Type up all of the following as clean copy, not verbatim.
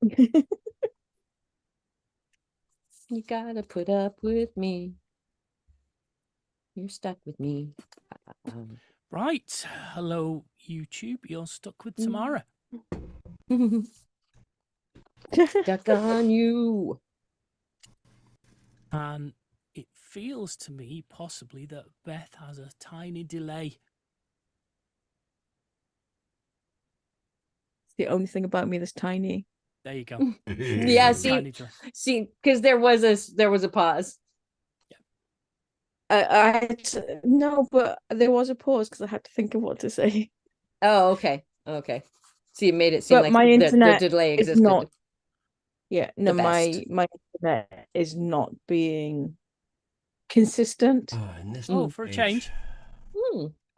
You gotta put up with me. You're stuck with me. Right. Hello, YouTube. You're stuck with Tamara. Stuck on you. And it feels to me possibly that Beth has a tiny delay. It's the only thing about me that's tiny. There you go. Yeah, Tiny delay. see, because there was a pause. No, but there was a pause because I had to think of what to say. Oh, okay. So you made it seem But like my internet the delay is existed. not. Yeah, no, the best. my internet is not being consistent. Oh, for a change.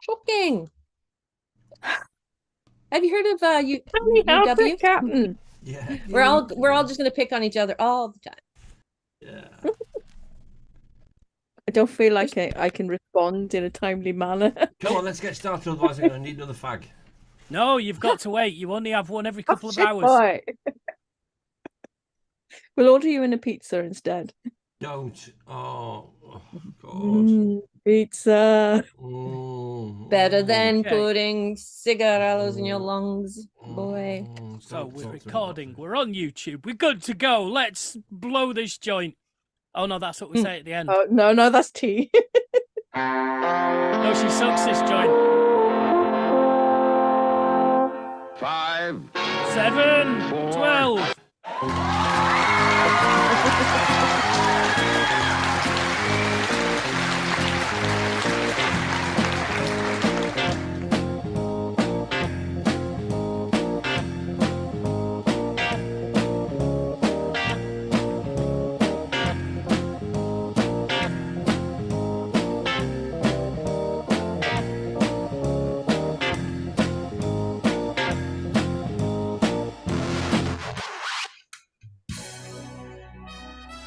Shocking. Have you heard of UW? UW? Captain. Yeah. We're all just gonna pick on each other all the time. Yeah. I don't feel like I can respond in a timely manner. Come on, let's get started. Otherwise, I'm going to need another fag. No, you've got to wait. You only have one every couple of hours. Right. We'll order you in a pizza instead. Don't. Oh God. Pizza. Better than Okay. putting cigarillos in your lungs, boy. So we're recording. We're on YouTube. We're good to go. Let's blow this joint. Oh, no, that's what we say at the end. Oh, no, that's tea. No, she sucks this joint. 5, 7, 12.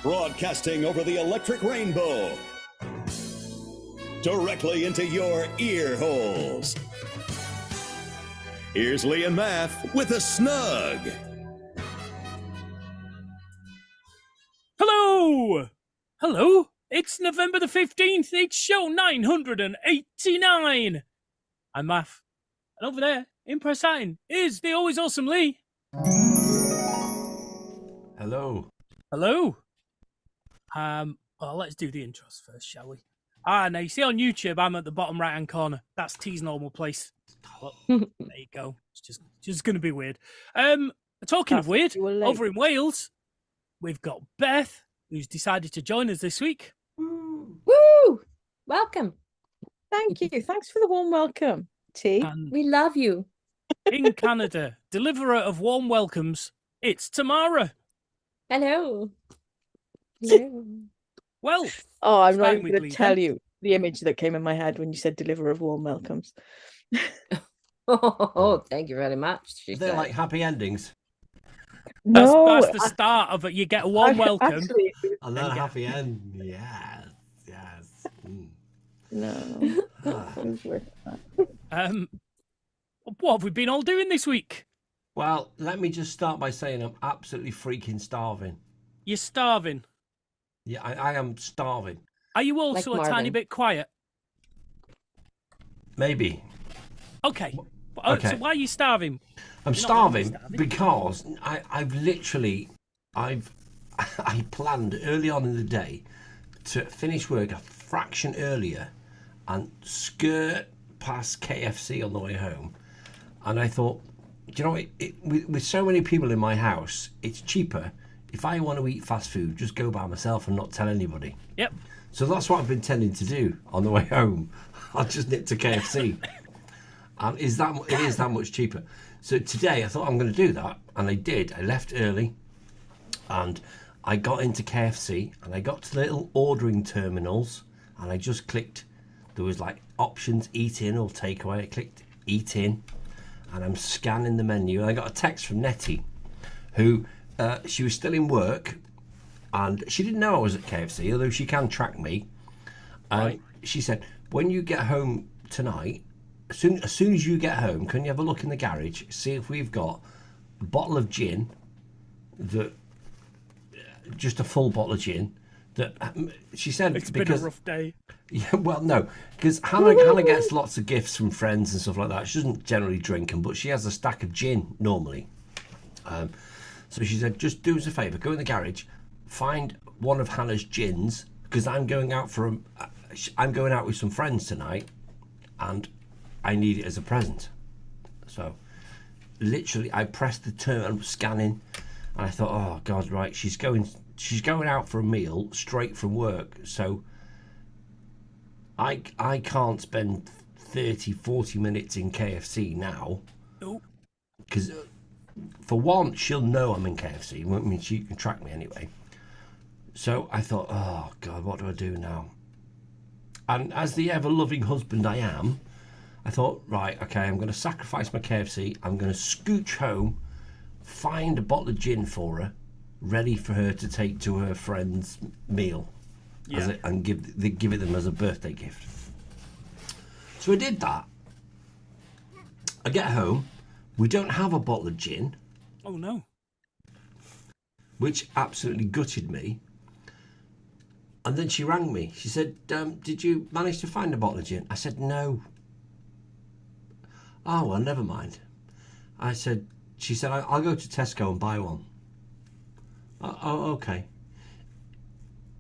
Broadcasting over the electric rainbow, directly into your ear holes. Here's Lee and Math with a Snug. Hello! Hello! It's November the 15th. It's show 989. I'm Math. And over there, in press sign, is the always awesome Lee. Hello. Hello. Well, let's do the intros first, shall we? Now you see on YouTube, I'm at the bottom right-hand corner. That's T's normal place. Well, there you go. It's just going to be weird. Talking of weird, over in Wales, we've got Beth, who's decided to join us this week. Woo! Welcome. Thank you. Thanks for the warm welcome, T. We love you. In Canada, deliverer of warm welcomes, it's Tamara. Hello. Hello. Well, I'm not even going to tell you the image that came in my head when you said deliverer of warm welcomes. Oh, thank you very much. They're like happy endings. That's the start of it. You get a warm welcome. Actually, And then a happy end. Yes. No. What have we been all doing this week? Well, let me just start by saying I'm absolutely freaking starving. You're starving. Yeah, I am starving. Are you also Like a tiny Marvin. bit quiet? Maybe. Okay. Okay. So why are you starving? I'm You're not normally starving because I planned early on in the day to finish work a fraction earlier and skirt past KFC on the way home. And I thought, do you know, with so many people in my house, it's cheaper if I want to eat fast food, just go by myself and not tell anybody. Yep. So that's what I've been tending to do on the way home. I'll just nip to KFC. And it is that much cheaper. So today I thought I'm going to do that, and I did. I left early, and I got into KFC, and I got to the little ordering terminals, and I just clicked. There was like options, eat in or takeaway. I clicked eat in, and I'm scanning the menu, and I got a text from Nettie, who she was still in work, and she didn't know I was at KFC, although she can track me. Right. She said, when you get home tonight, as soon as you get home, can you have a look in the garage, see if we've got a bottle of gin, that just a full bottle of gin. That she said It's been a rough day. Yeah, well, no, because Hannah gets lots of gifts from friends and stuff like that. She doesn't generally drink them, but she has a stack of gin normally. So she said, just do us a favour, go in the garage, find one of Hannah's gins, because I'm going out with some friends tonight, and I need it as a present. So literally, I pressed the turn and was scanning, and I thought, oh God, right, she's going out for a meal straight from work, so I can't spend 30-40 minutes in KFC now. Nope. Because for one, she'll know I'm in KFC. I mean, she can track me anyway. So I thought, oh God, what do I do now? And as the ever-loving husband I am, I thought, right, okay, I'm going to sacrifice my KFC. I'm going to scooch home, find a bottle of gin for her, ready for her to take to her friend's meal, and give it them as a birthday gift. So I did that. I get home, we don't have a bottle of gin. Oh no. Which absolutely gutted me. And then she rang me. She said, did you manage to find a bottle of gin? I said, no. Oh, well, never mind. She said, I'll go to Tesco and buy one. Oh, okay.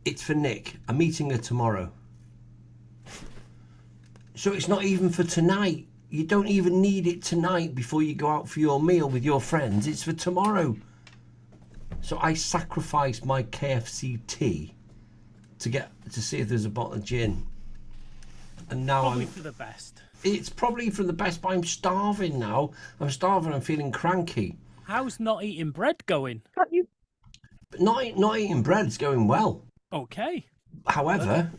It's for Nick. I'm meeting her tomorrow. So it's not even for tonight. You don't even need it tonight before you go out for your meal with your friends. It's for tomorrow. So I sacrificed my KFC tea to see if there's a bottle of gin. And now Probably for the best. It's probably for the best, but I'm starving now. I'm starving. I'm feeling cranky. How's not eating bread going? Can't you? But not eating bread is going well. Okay. However,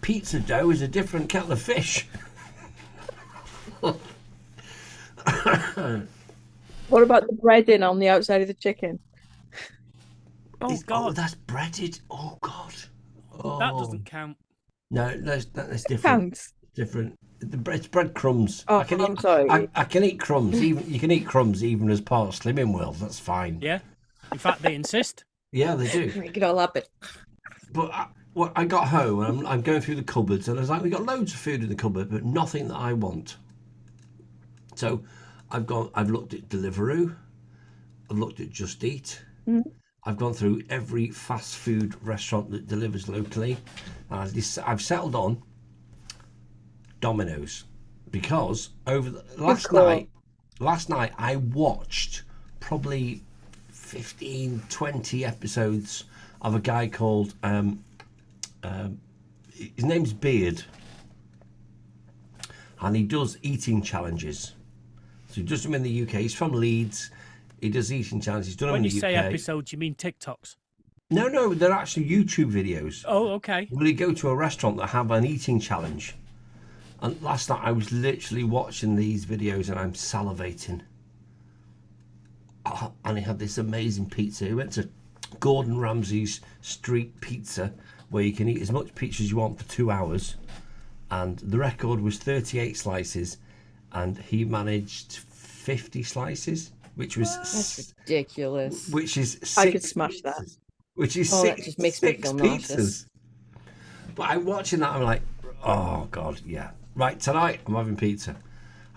pizza dough is a different kettle of fish. What about the breading on the outside of the chicken? Oh God. Oh, that's breaded. Oh God. Oh. That doesn't count. No, that's different. Counts. Different. It's breadcrumbs. Oh, I'm sorry. I can eat crumbs. Even you can eat crumbs even as part of Slimming World. That's fine. Yeah. In fact, they insist. Yeah, they do. Make it all happen. But I got home and I'm going through the cupboards and I was like, we got loads of food in the cupboard, but nothing that I want. So I've looked at Deliveroo. I've looked at Just Eat. I've gone through every fast food restaurant that delivers locally, and I've settled on Domino's because last night I watched probably 15-20 episodes of a guy called his name's Beard, and he does eating challenges. So he does them in the UK. He's from Leeds. He does eating challenges. He's done them in the UK. When you say episodes, you mean TikToks? No, they're actually YouTube videos. Oh, okay. Will he go to a restaurant that have an eating challenge? And last night I was literally watching these videos and I'm salivating. And he had this amazing pizza. He went to Gordon Ramsay's street pizza, where you can eat as much pizza as you want for 2 hours. And the record was 38 slices, and he managed 50 slices. Which was That's ridiculous. Which is six I could smash that. pizzas, which is Oh, that six, just makes me six feel pizzas. nauseous. But I'm watching that. I'm like, oh God, yeah. Right, tonight I'm having pizza.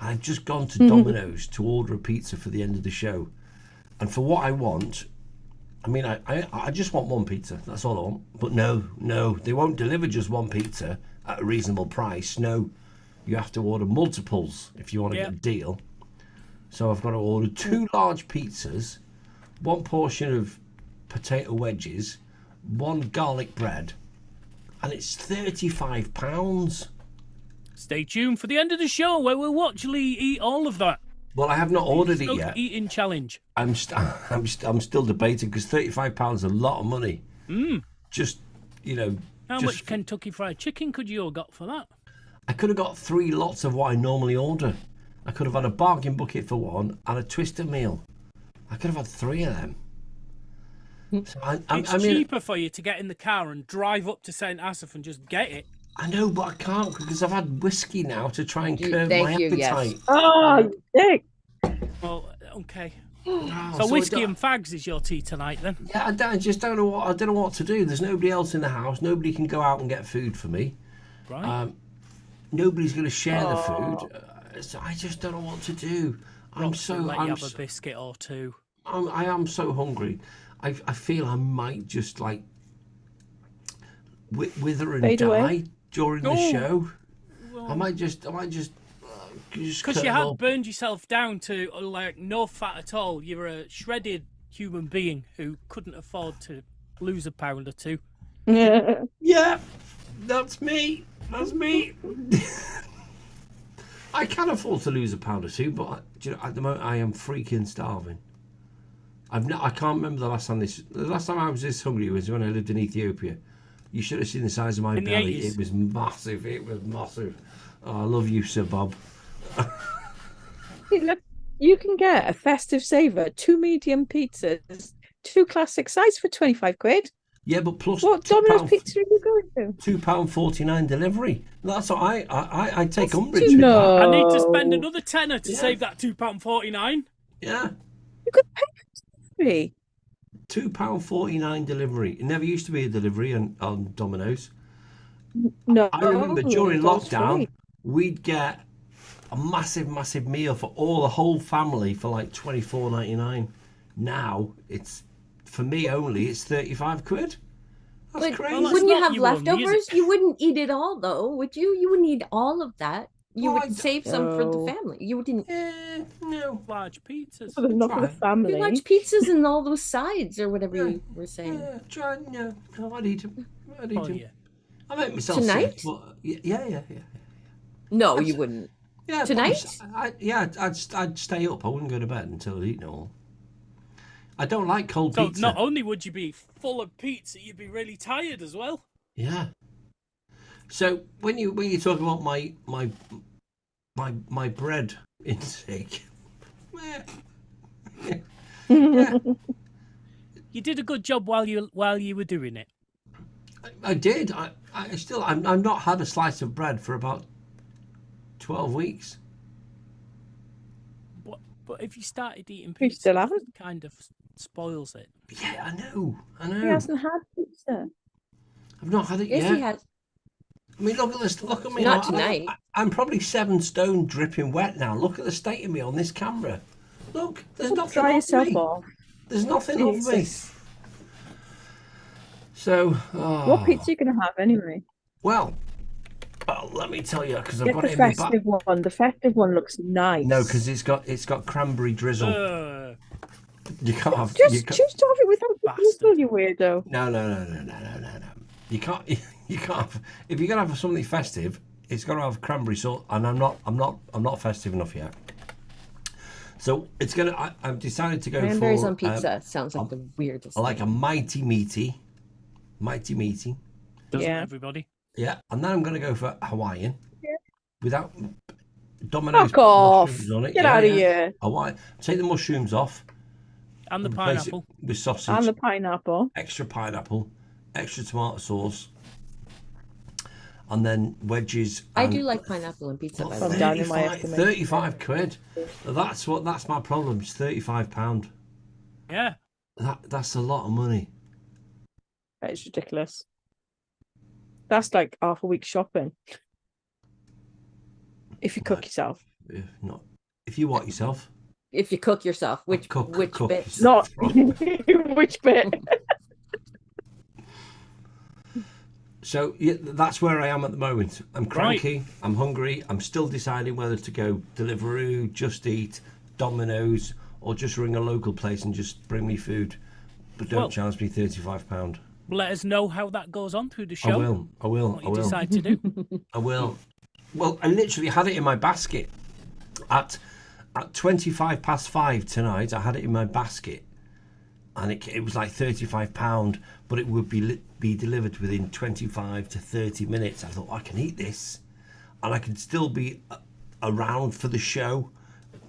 I've just gone to Domino's to order a pizza for the end of the show, and for what I want, I mean, I just want one pizza. That's all I want. But no, they won't deliver just one pizza at a reasonable price. No, you have to order multiples if you want to get a deal. So I've got to order 2 large pizzas, 1 portion of potato wedges, 1 garlic bread, and it's £35. Stay tuned for the end of the show where we'll actually eat all of that. Well, I have not ordered it yet. Eating challenge. I'm still debating because £35 is a lot of money. Just, How much Kentucky Fried Chicken could you have got for that? I could have got 3 lots of what I normally order. I could have had a bargain bucket for 1 and a twister meal. I could have had 3 of them. So It's cheaper for you to get in the car and drive up to St. Asaph and just get it. I know, but I can't because I've had whiskey now to try and curb Thank my you, yes. appetite. Oh, Dick. Well, okay. No, So I whiskey don't- and fags is your tea tonight, then? Yeah, I just don't know what I don't know what to do. There's nobody else in the house. Nobody can go out and get food for me. Right. Nobody's going to share the food. So I just don't know what to do. Rox will let you have a biscuit or two. I am so hungry. I feel I might just like wither and Fade die away. during the No. show. I might just Because you had burned yourself down to like no fat at all. You're a shredded human being who couldn't afford to lose a pound or two. Yeah. Yeah, that's me. That's me. I can afford to lose a pound or two, but do you know, at the moment I am freaking starving. I can't remember the last time I was this hungry was when I lived in Ethiopia. You should have seen the size of my In the belly. 80s. It was massive. It was massive. Oh, I love you, Sir Bob. Hey, look, you can get a festive saver, 2 medium pizzas, 2 classic size for 25 quid. Yeah, but plus What Domino's pizza are you going to? £2.49 delivery. That's what I take umbrage with No. that. I need to spend another tenner to Yeah. save that £2.49. Yeah, You could pay for free. £2.49 delivery. It never used to be a delivery on Domino's. No. I remember during it was lockdown, free. we'd get a massive meal for the whole family for like £24.99. Now it's for me only. It's 35 quid. That's But crazy. Well, that's wouldn't you not have your own leftovers? music. You wouldn't eat it all, though, would you? You wouldn't eat all of that. You Well, would save some for the No. family. You wouldn't. No. Large pizzas. Not for the Try. family. Large pizzas and all those sides or whatever Yeah. you were saying. Yeah, try. No, I'd eat them. I'd eat Oh, them. yeah. I make myself Tonight? sick, but yeah. No, you wouldn't. Yeah, Tonight? I'd stay up. I wouldn't go to bed until I'd eaten it all. I don't like cold So pizza. not only would you be full of pizza, you'd be really tired as well. Yeah. So when you talk about my bread intake, yeah, You did a good job while you were doing it. I did. I've not had a slice of bread for about 12 weeks. But if you started eating We pizza, still haven't. it kind of spoils it. Yeah, I know. He hasn't had pizza. I've not had it Yes, yet. he has. I mean, look at this. Look at me. Not now. tonight. I'm probably 7 stone, dripping wet now. Look at the state of me on this camera. Look, there's nothing Dry off yourself me. off. There's nothing off me. Jesus. So, What pizza are you going to have anyway? well, let me tell you, because I've Get got the it in my back. festive one. The festive one looks nice. No, because it's got cranberry drizzle. You can't have. Just you can't, choose to have it without the Bastard. drizzle, you weirdo. no. You can't. You can't. Have, if you're gonna have something festive, it's got to have cranberry sauce. And I'm not festive enough yet. So it's gonna. I've decided to go Cranberries for on pizza sounds like the weirdest. I like a thing. mighty meaty. Doesn't Yeah. everybody? Yeah, and then I'm gonna go for Hawaiian. Without Domino's Fuck off. mushrooms on it. Get Yeah, out of yeah. here. Hawaii. Take the mushrooms off. And the Replace it pineapple. with sausage. And the pineapple. Extra pineapple, extra tomato sauce, and then wedges. I and- do like pineapple on pizza, by the Well, way. down in my 35 quid. That's my problem. It's £35. Yeah. That's a lot of money. That is ridiculous. That's like half a week's shopping. If you cook yourself. If you want yourself. If you cook yourself, which Cook bits? yourself. Not which bit. So yeah, that's where I am at the moment. I'm cranky. I'm hungry. I'm still deciding whether to go Deliveroo, Just Eat, Domino's, or just ring a local place and just bring me food, but don't Well- charge me £35. Let us know how that goes on through the I show. will. What you decide to do. I will. Well, I literally had it in my basket at 5:25 tonight. I had it in my basket, and it was like £35, but it would be delivered within 25 to 30 minutes. I thought, I can eat this, and I can still be around for the show,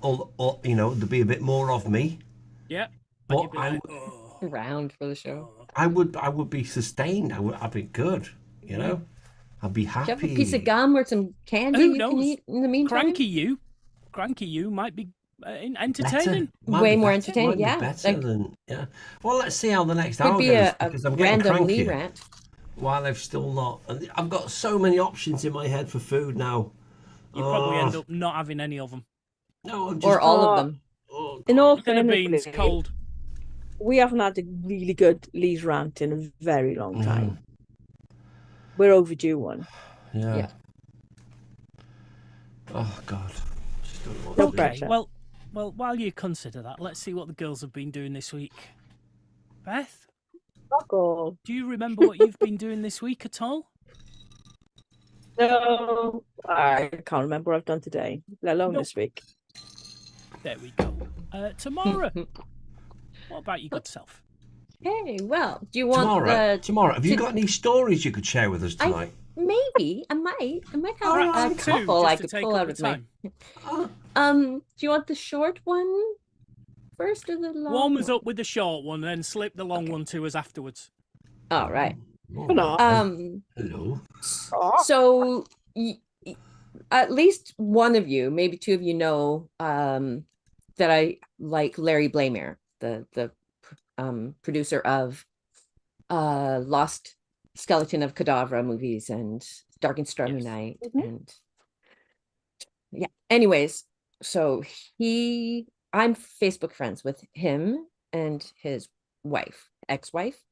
or there'll be a bit more of me. Yeah. But You'd be like, "Oh." Around for the show. I would be sustained. I'd be good. I'd be happy. Do you have a piece of gum or some candy Who you knows? can eat in the meantime? Cranky you might be entertaining. Might Way be more better, entertaining, might be yeah, better like- than Well, let's see how the next Could hour be goes, a because I'm getting random Lee crankier rant. while I've still not. And I've got so many options in my head for food now. You probably end up not having any of them. No, I'm just. Or all of Oh. them. Oh, In all Dinner fairness, beans, cold. we haven't had a really good Lee's rant in a very long Mm. time. We're overdue one. yeah. Yeah. Oh God. Just don't know what No to do. pressure. Well, while you consider that, let's see what the girls have been doing this week. Beth, Fuck all. do you remember what you've been doing this week at all? No, I can't remember what I've done today, let alone Nope. this week. There we go. Tomorrow, what about your good self? Hey, well, do you want Tomorrow, have you to- got any stories you could share with us tonight? Maybe I might have All right, a I'll two, couple I just to could take pull up out the of my. time. Do you want the short one first or the long? Warm us one? up with the short one, then slip the long one to us afterwards. All right. Come on. Hello. So at least one of you, maybe two of you, know that I like Larry Blamire, the producer of Lost Skeleton of Cadavra movies and Dark and Stormy Yes. Night, Mhm. and yeah. Anyways, so I'm Facebook friends with him and his ex-wife,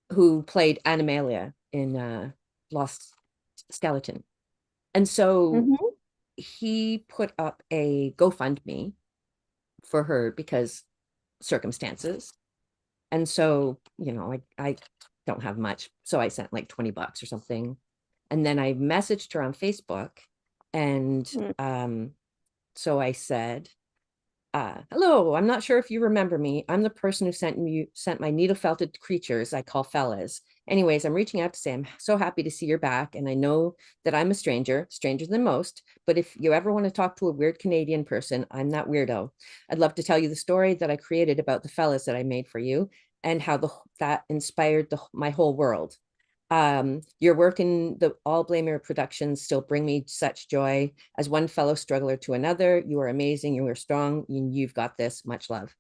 who played Animalia in Lost Skeleton. And so Mhm. he put up a GoFundMe for her because circumstances. And so, I don't have much. So I sent like $20 or something. And then I messaged her on Facebook. And so I said, hello, I'm not sure if you remember me. I'm the person who sent my needle felted creatures I call fellas. Anyways, I'm reaching out to say I'm so happy to see you're back. And I know that I'm a stranger than most. But if you ever want to talk to a weird Canadian person, I'm that weirdo. I'd love to tell you the story that I created about the fellas that I made for you and how that inspired my whole world. Your work in the All Blamer productions still bring me such joy. As one fellow struggler to another, you are amazing, you are strong, and you've got this. Much love.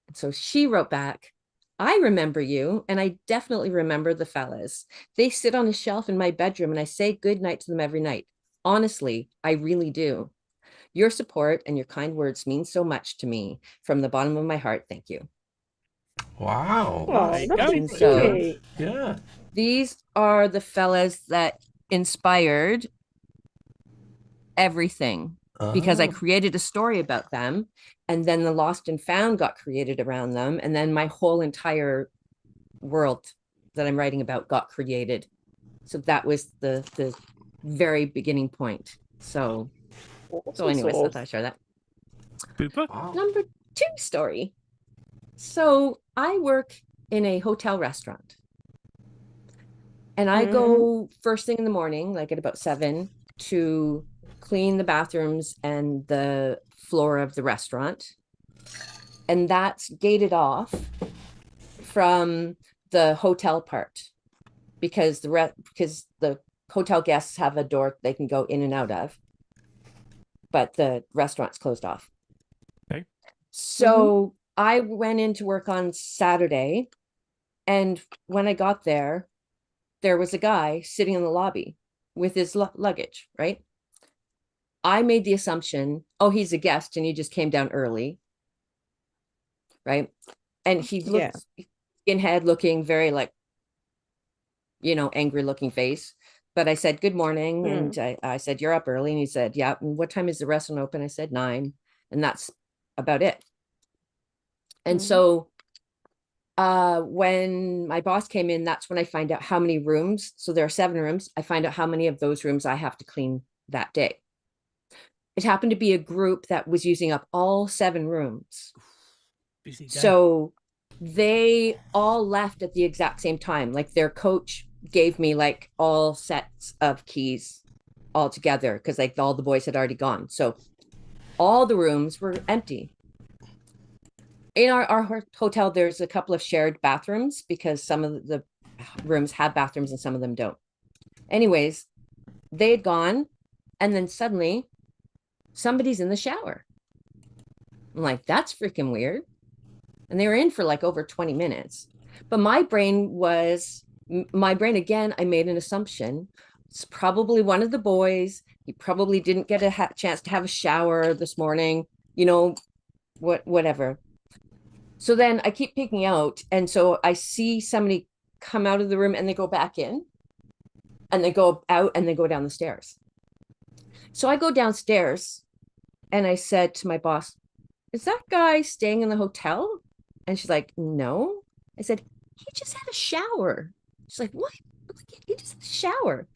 And so she wrote back, I remember you, and I definitely remember the fellas. They sit on a shelf in my bedroom, and I say good night to them every night. Honestly, I really do. Your support and your kind words mean so much to me. From the bottom of my heart, thank you. Wow. Oh, There you that's go. really So- sweet. Yeah. These are the fellas that inspired everything, because I Ah. created a story about them, and then the Lost and Found got created around them, and then my whole entire world that I'm writing about got created. So that was the very beginning point. So anyways, I thought I'd share that. Booper. Wow. Number 2 story. So I work in a hotel restaurant, and I go first thing in the morning, like at about 7, to clean the bathrooms and the floor of the restaurant. And that's gated off from the hotel part, because the hotel guests have a door they can go in and out of, but the restaurant's closed off. Okay. So I went in to work on Saturday, and when I got there was a guy sitting in the lobby with his luggage, right? I made the assumption, oh, he's a guest and he just came down early, right? And he looked skinhead looking, very like, angry looking face. But I said, good morning. And I said, you're up early. And he said, yeah. And what time is the restaurant open? I said 9. And that's about it. And so when my boss came in, that's when I find out how many rooms. So there are 7 rooms. I find out how many of those rooms I have to clean that day. It happened to be a group that was using up all 7 rooms. Busy day. So they all left at the exact same time. Like their coach gave me like all sets of keys all together, because like all the boys had already gone. So all the rooms were empty. In our hotel, there's a couple of shared bathrooms, because some of the rooms have bathrooms and some of them don't. Anyways, they had gone, and then suddenly somebody's in the shower. I'm like, that's freaking weird. And they were in for like over 20 minutes. But my brain again, I made an assumption. It's probably one of the boys. He probably didn't get a chance to have a shower this morning, whatever. So then I keep peeking out. And so I see somebody come out of the room and they go back in and they go out and they go down the stairs. So I go downstairs and I said to my boss, is that guy staying in the hotel? And she's like, no. I said, he just had a shower. She's like, what? He just had a shower.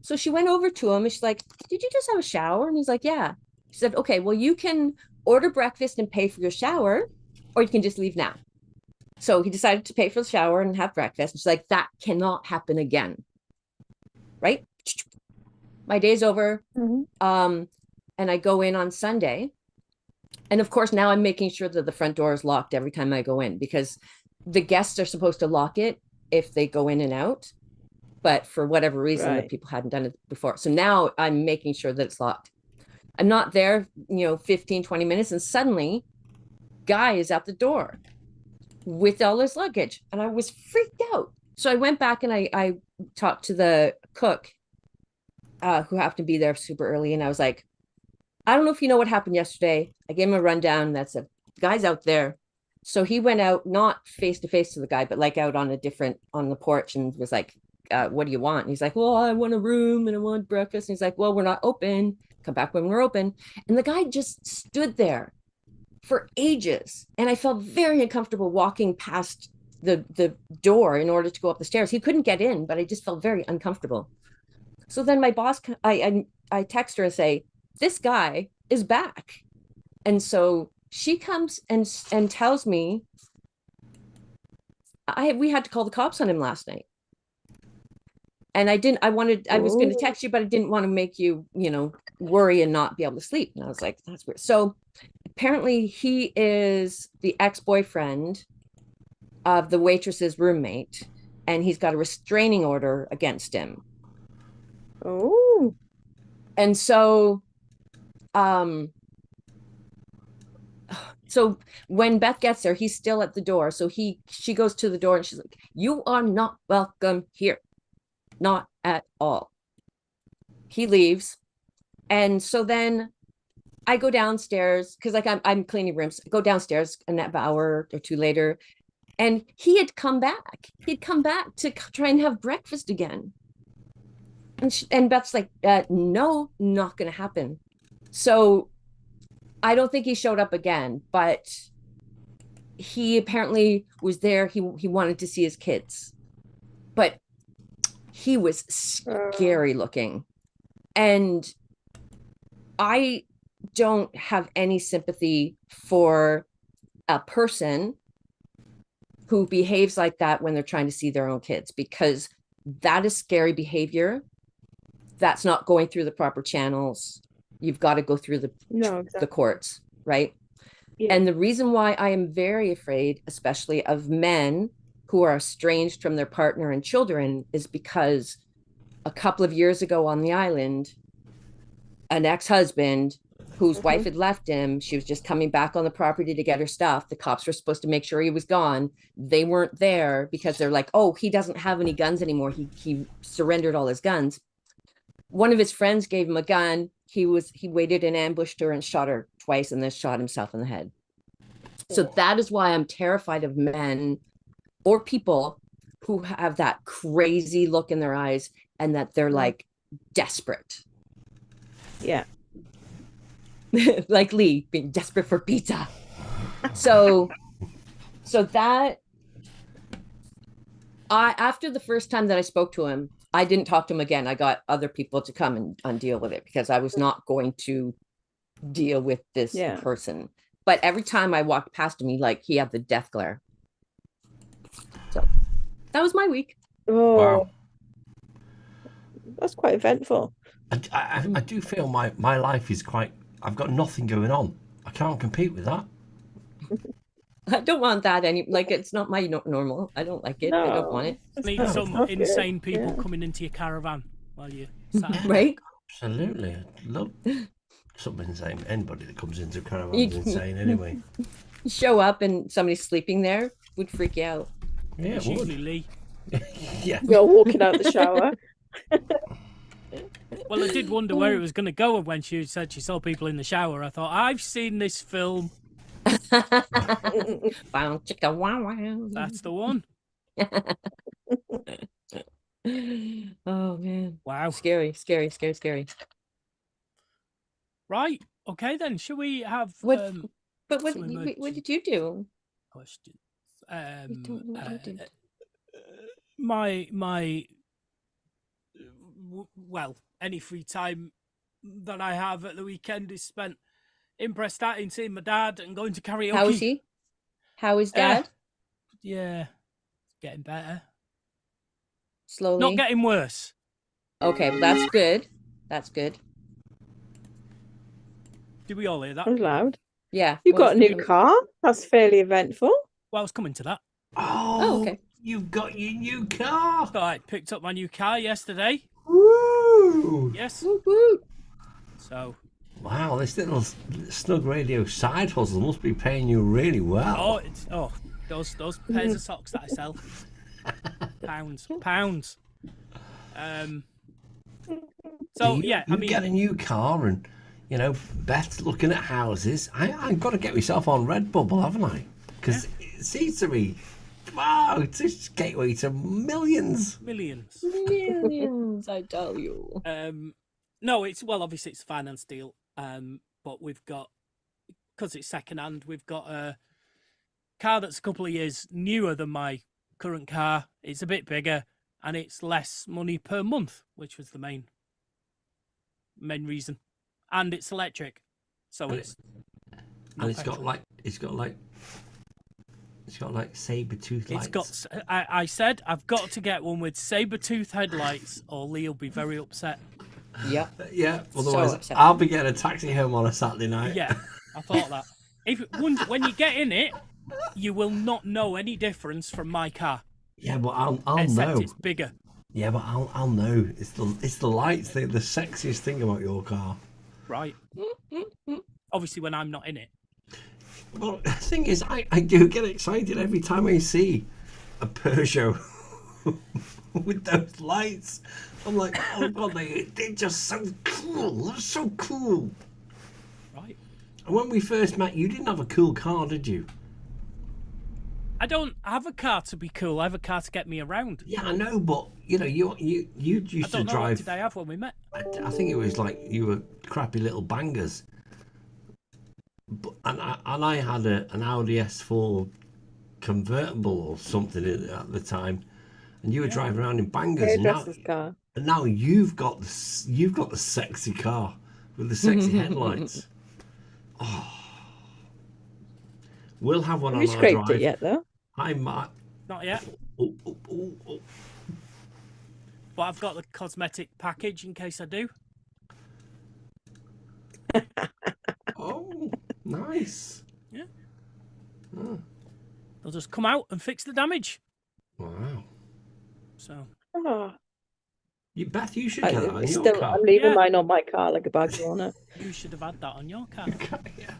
So she went over to him and she's like, did you just have a shower? And he's like, yeah. She said, okay, well, you can order breakfast and pay for your shower, or you can just leave now. So he decided to pay for the shower and have breakfast. And she's like, that cannot happen again. Right? My day's over. And I go in on Sunday. And of course, now I'm making sure that the front door is locked every time I go in, because the guests are supposed to lock it if they go in and out. But for whatever reason, the people hadn't done it before. So now I'm making sure that it's locked. I'm not there, 15, 20 minutes. And suddenly, guy is at the door with all his luggage. And I was freaked out. So I went back and I talked to the cook who happened to be there super early. And I was like, I don't know if you know what happened yesterday. I gave him a rundown. That's a guy's out there. So he went out, not face to face to the guy, but like out on the porch, and was like, what do you want? And he's like, well, I want a room and I want breakfast. And he's like, well, we're not open. Come back when we're open. And the guy just stood there for ages. And I felt very uncomfortable walking past the door in order to go up the stairs. He couldn't get in, but I just felt very uncomfortable. So then my boss, I text her and say, this guy is back. And so she comes and tells me we had to call the cops on him last night. And I was going to text you, but I didn't want to make you, worry and not be able to sleep. And I was like, that's weird. So apparently he is the ex-boyfriend of the waitress's roommate, and he's got a restraining order against him. Oh. And so so when Beth gets there, he's still at the door. So she goes to the door and she's like, you are not welcome here. Not at all. He leaves. And so then I go downstairs because I'm cleaning rooms. I go downstairs an hour or two later, and he had come back. He'd come back to try and have breakfast again. And Beth's like, no, not going to happen. So I don't think he showed up again, but he apparently was there. He wanted to see his kids, but he was scary looking. And I don't have any sympathy for a person who behaves like that when they're trying to see their own kids, because that is scary behavior. That's not going through the proper channels. You've got to go through the courts, right? Yeah. And the reason why I am very afraid, especially of men who are estranged from their partner and children, is because a couple of years ago on the island, an ex-husband whose wife had left him, she was just coming back on the property to get her stuff. The cops were supposed to make sure he was gone. They weren't there because they're like, oh, he doesn't have any guns anymore. He surrendered all his guns. One of his friends gave him a gun. He waited and ambushed her and shot her twice and then shot himself in the head. So that is why I'm terrified of men or people who have that crazy look in their eyes and that they're like desperate. Yeah. Like Lee being desperate for pizza. So that after the first time that I spoke to him, I didn't talk to him again. I got other people to come and deal with it because I was not going to deal with this person. But every time I walked past him, he had the death glare. So that was my week. Oh, wow. That's quite eventful. I do feel my life is I've got nothing going on. I can't compete with that. I don't want that it's not my normal. I don't like it. No, I don't want it. Need some insane people coming into your caravan while you sat right? Absolutely. something insane. Anybody that comes into a caravan You is can- insane anyway. Show up and somebody's sleeping there would freak you out. Yeah, It's it usually would. Lee. Yeah. You're walking out the shower. Well, I did wonder where it was going to go when she said she saw people in the shower. I thought, I've seen this film. Wow, chicka, wow, wow. That's the one. Oh man. Wow. Scary, scary, scary, scary. Right. Okay, then. Shall we have What but what some what emergency did you do? questions? don't know what you did. Well, any free time that I have at the weekend is spent in Prestatyn seeing my dad and going to karaoke. How is he? How is dad? Yeah, getting better. Slowly. Not getting worse. Okay, well, that's good. That's good. Did we all hear that? That was loud. Yeah. You got a new well, car. That's fairly eventful. Well, I was coming to that. Oh, okay. You've got your new car. So I picked up my new car yesterday. Woo! Yes. Woot, woot. So, Wow, this little Snug Radio side hustle must be paying you really well. those pairs of socks that I sell. Pounds. So You- yeah, you I mean, get a new car and Beth's looking at houses. I've got to get myself on Redbubble, haven't I? Because it seems to me, wow, it's a gateway to millions. millions. Millions, I tell you. No, obviously it's a finance deal. But we've got, because it's secondhand, we've got a car that's a couple of years newer than my current car. It's a bit bigger and it's less money per month, which was the main reason. And it's electric, so And it's And it's got like saber-tooth lights. it's got. I said I've got to get one with saber-tooth headlights, or Lee will be very upset. Yep. Yeah, So otherwise upsetting. I'll be getting a taxi home on a Saturday night. Yeah, I thought that. When you get in it, you will not know any difference from my car, Yeah, but I'll except know. it's bigger. Yeah, but I'll know. It's the lights, the sexiest thing about your car. Right. Obviously, when I'm not in it. Well, the thing is, I do get excited every time I see a Peugeot with those lights. I'm like, oh god, they're just so cool. They're so cool. Right. And when we first met, you didn't have a cool car, did you? I don't have a car to be cool. I have a car to get me around. Yeah, I know, but you I used to don't know, what drive. did I have when we met? I think it was like you were crappy little bangers. But, and I had an Audi S4 convertible or something at the time, and you were driving around in bangers. Hairdresser's car. And now you've got the sexy car with the sexy headlights. Oh, we'll have one Have on you our scraped drive. it yet, though? I might. Not yet. Oh, oh, oh, oh. But I've got the cosmetic package in case I do. Oh, nice. Yeah. Oh, They'll just come out and fix the damage. wow. So Oh, Beth, you should get that on your still, car. I'm leaving Yeah. mine on my car like a bag on it. you should have had that on your car. Yeah.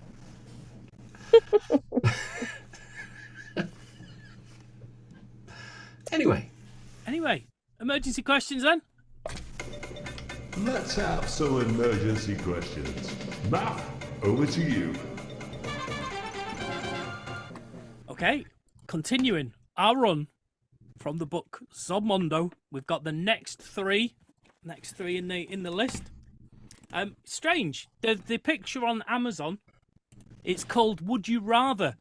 Anyway, Emergency questions then? Let's have some emergency questions. Matt, over to you. Okay, continuing our run from the book Zobmondo. We've got the next three in the list. Strange. The picture on Amazon, it's called Would You Rather,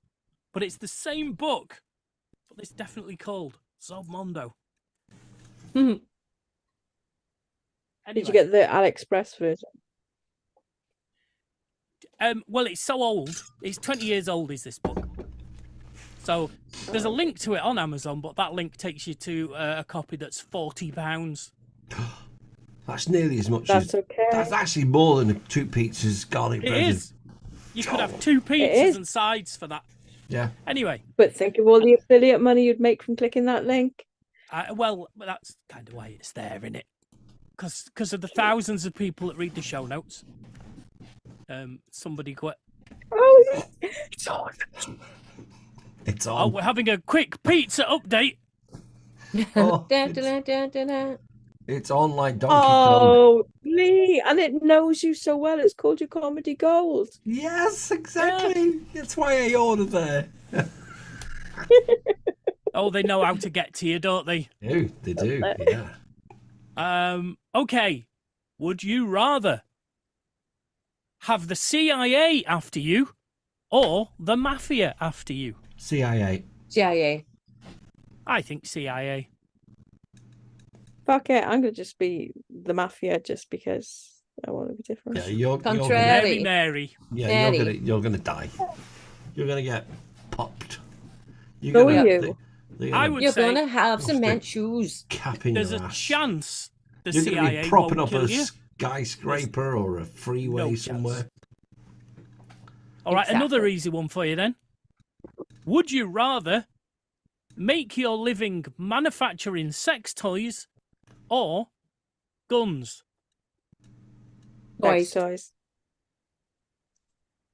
but it's the same book, but it's definitely called Zobmondo. Did you get the AliExpress version? Well, it's so old. It's 20 years old, is this book. So there's a link to it on Amazon, but that link takes you to a copy that's £40. that's nearly as much That's as. okay. That's actually more than 2 pizzas, garlic It bread. is. You could have 2 is. pizzas and sides for that. Yeah. Anyway, But think of all the affiliate money you'd make from clicking that link. well, that's kind of why it's there, isn't it? Because of the thousands of people that read the show notes. Somebody quit. Oh, it's on. It's Oh, on. we're having a quick pizza update. Oh, Dun, dun, dun, dun, dun. it's on like Donkey Kong. Oh, Lee, and it knows you so well. It's called your comedy gold. Yes, exactly. That's why I ordered there. Oh, they know how to get to you, don't they? They do. Yeah. Okay. Would you rather have the CIA after you or the mafia after you? CIA. CIA. I think CIA. Fuck it, I'm gonna just be the mafia just because I want to be different. Yeah, you're Contrary. Mary. yeah, Mary. you're gonna die. You're gonna get popped. You're So gonna are get you. I would You're say gonna have Stick. cement shoes. cap in there's your a ass. chance the You're gonna CIA be propping won't up kill a you. skyscraper or a freeway No chance. somewhere. All right, another Exactly. easy one for you then. Would you rather make your living manufacturing sex toys or guns? Sex Toys. toys.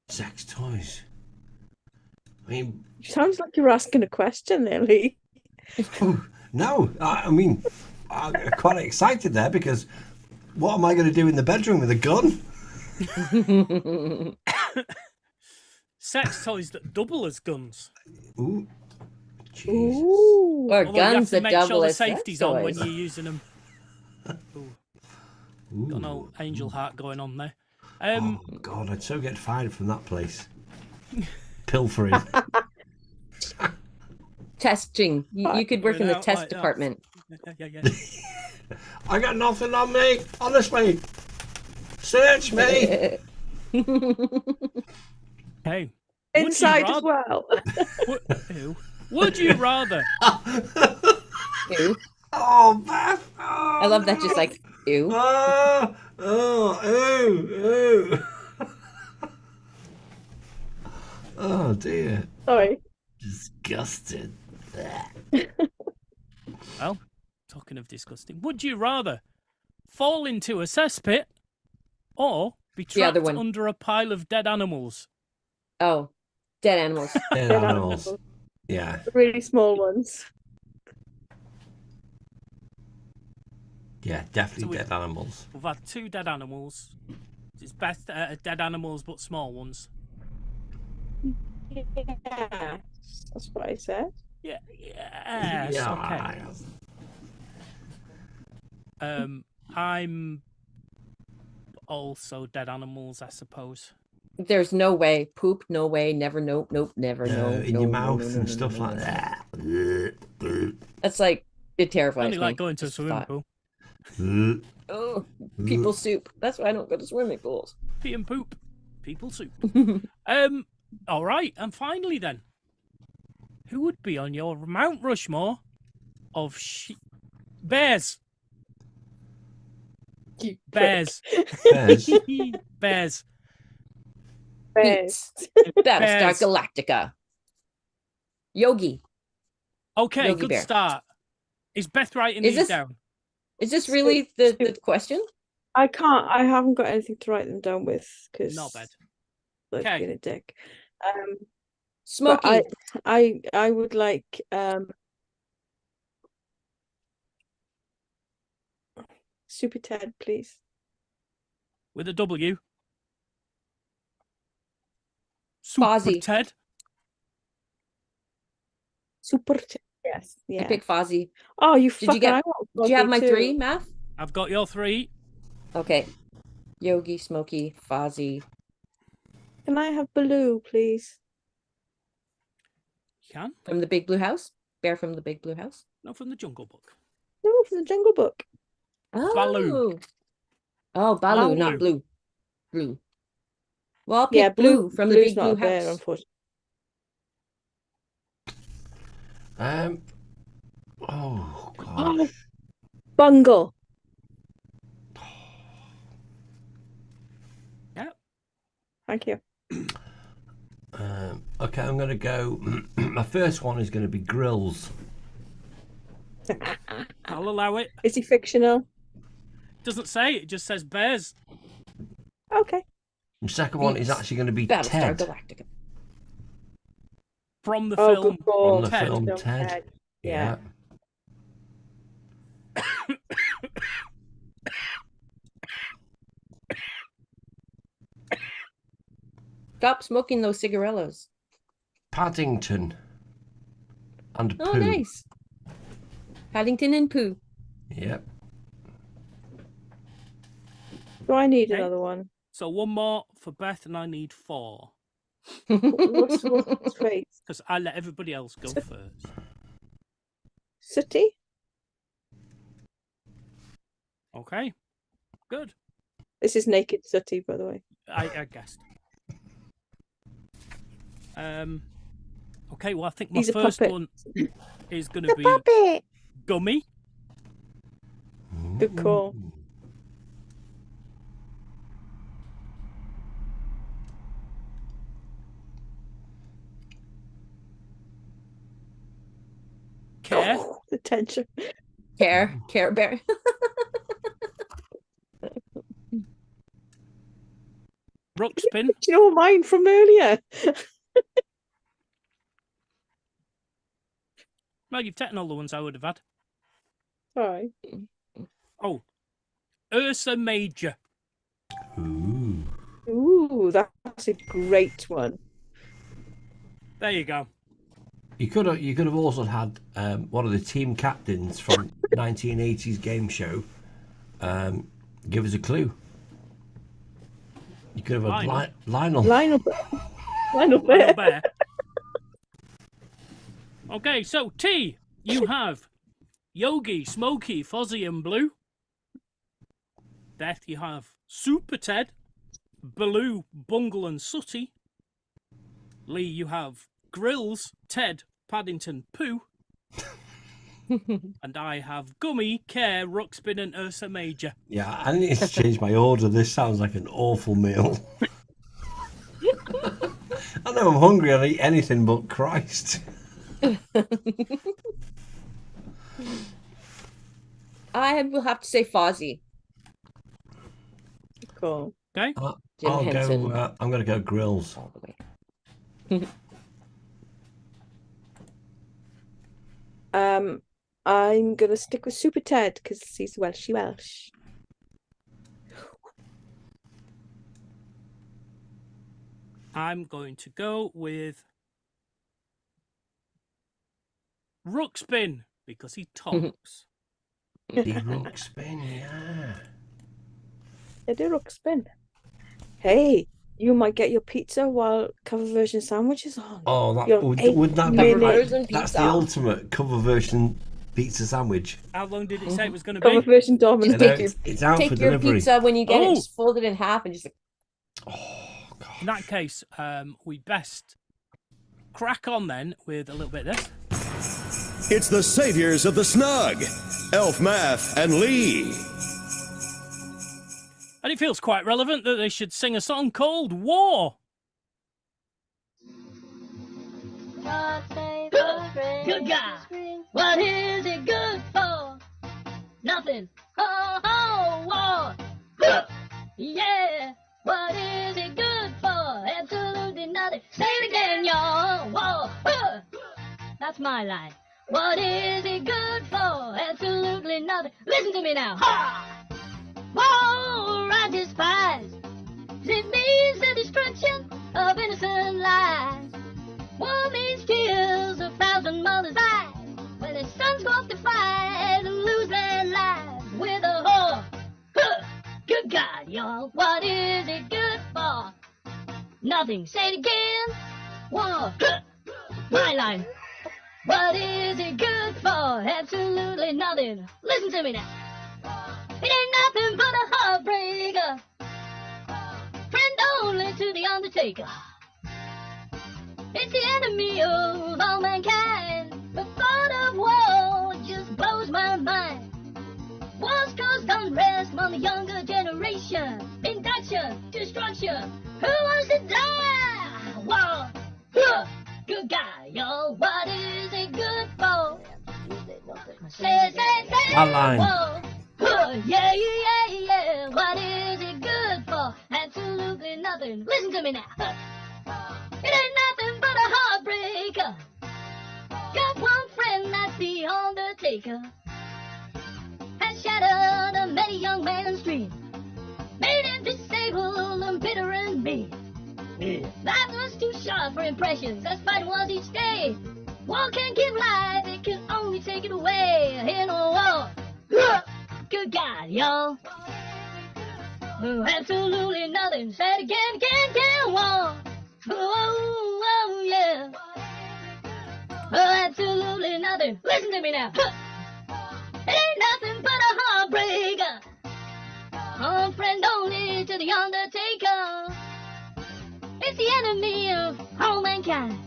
Sex toys. I mean, Sounds like you're asking a question there, Lee. no. I mean, I'm quite excited there because what am I going to do in the bedroom with a gun? Sex toys that double as guns. Ooh. Jesus. Ooh. Or Although guns you have to that make double sure the as sex safety's on when toys. you're using them. Ooh. Got no angel heart going on there. Oh God, I'd so get fired from that place. Pilfering. Testing. You could work in the Without, test like, that. department. Yeah. I got nothing on me, honestly. Search me. Hey. Inside as well. Would you rather? Ew. Oh, Beth. Oh, I love that. Just like ew. Ooh. Oh dear. Sorry. Disgusted. Well, talking of disgusting, would you rather fall into a cesspit or be The other trapped one. under a pile of dead animals? Oh, dead animals. Dead animals. Yeah. The really small ones. Yeah, definitely So we- dead animals. We've had two dead animals. It's best dead animals, but small ones. Yeah. That's what I said. Yeah, okay. I'm also dead animals, I suppose. There's no way. Poop. No way. Never. Nope. Never. No. In no, your no, mouth no, no, and no, stuff no, like no. that. That's like it I terrifies only me. like going to a Just swimming thought, pool. Oh, people soup. That's why I don't go to swimming pools. Pee and poop. People soup. All right, and finally then, who would be on your Mount Rushmore of bears? You Bears. Bears. Bears. Bears. Battlestar Bears. Galactica. Yogi. Okay, Yogi good Bear. start. Is Beth writing Is these this- down? Is this really the question? I haven't got anything to write them down with because Not bad. Let's Okay. being a dick. Smokey. But I would like Super Ted, please. With a W. Super Fozzie. Ted. Super Ted. Yes. I Yeah. pick Fozzie. Oh, you Did you fucking! get- I want Do you have Fozzie my too. 3, Math? I've got your 3. Okay. Yogi, Smokey, Fozzie. Can I have Baloo, please? You can. From the Big Blue House? Bear from the Big Blue House? No, from the Jungle Book. No, from the Jungle Book. Oh. Baloo. Oh, Baloo, Baloo. not Blue. Blue. Well, I'll pick Yeah, Blue from the Blue's Big not Blue a bear, House. unfortunately. Oh gosh. Oh, Bungle. Yeah. Thank you. Okay, I'm gonna go. My first one is gonna be grills. I'll allow it. Is he fictional? Doesn't say, it just says bears. Okay. The second one is beats actually going to be Battlestar Ted. Galactica. From the Oh, film good call. From the Ted. film Film Ted. Ted. Yeah. Stop smoking those cigarillos. Paddington. And Oh, Pooh. nice. Paddington and Pooh. Yep. Do I need Okay. another one? So one more for Beth, and I need 4 What's his face? because I let everybody else go first. Sooty? Okay, good. This is naked Sooty, by the way. I guessed. Okay, well, I think my He's a first puppet. one is going to be puppet! Gummy. Good call. Care. The tension. Care Bear. Ruckspin. Do you know mine from earlier? Well, you've taken all the ones I would have had. Sorry. Oh, Ursa Major. Ooh. Ooh, that's a great one. There you go. You could have also had one of the team captains from 1980s game show give us a clue. You could have had Lionel. Lionel Little Bear. Bear. Okay, so T, you have Yogi, Smokey, Fozzie, and Blue. Beth, you have Super Ted, Baloo, Bungle, and Sooty. Lee, you have Grills, Ted, Paddington, Pooh. And I have Gummy, Care, Ruckspin, and Ursa Major. Yeah, I need to change my order. This sounds like an awful meal. I know I'm hungry. I'll eat anything but Christ. I will have to say Fozzie. Cool. Okay? Jim I'll Henson. go. I'm going to go Grills. All the way. I'm gonna stick with Super Ted because he's Welsh. I'm going to go with Ruckspin because he talks. The Ruckspin, yeah. They do look spin. Hey, you might get your pizza while cover version sandwich is on. Oh, that Your would that be 8-minute right? version That's the pizza. ultimate cover version pizza sandwich. How long did it say it was going to cover be? version You know, dominated. it's out for Take your delivery. pizza when you get Oh. it, just fold it in half and just like, Oh God. In that case, we best crack on then with a little bit of this. It's the saviors of the Snug, Elf Math and Lee. And it feels quite relevant that they should sing a song called War. Good guy. What is it good for? Nothing. Oh, oh, war. Yeah. What is it good for? Absolutely nothing. Say it again, y'all. War. That's my line. What is it good for? Absolutely nothing. Listen to me now. Ha! War I despise. It means the destruction of innocent lives. War means tears of 1,000 mothers' eyes when their sons go off to fight and lose their lives with a whore. Good God, y'all, what is it good for? Nothing. Say it again. War. My line. What is it good for? Absolutely nothing. Listen to me now. It ain't nothing but a heartbreaker. Friend only to the undertaker. It's the enemy of all mankind. The thought of war just blows my mind. War's caused unrest among the younger generation. Induction, destruction. Who wants to die? War. Good guy, yo. What is it good for? Say. That line. War. Yeah. What is it good for? Absolutely absolutely nothing. Listen to me now. It ain't nothing but a heartbreaker. Got one friend that's the undertaker. Has shattered a many young man's dream. Made him disabled and bitter and mean. Life was too short for impressions, as fight was each day. War can't give life, it can only take it away. Ain't no war. Good God, y'all. Absolutely nothing. Say it again, war. Oh, yeah. Absolutely nothing. Listen to me now. It ain't nothing but a heartbreaker. A friend only to the undertaker. It's the enemy of all mankind.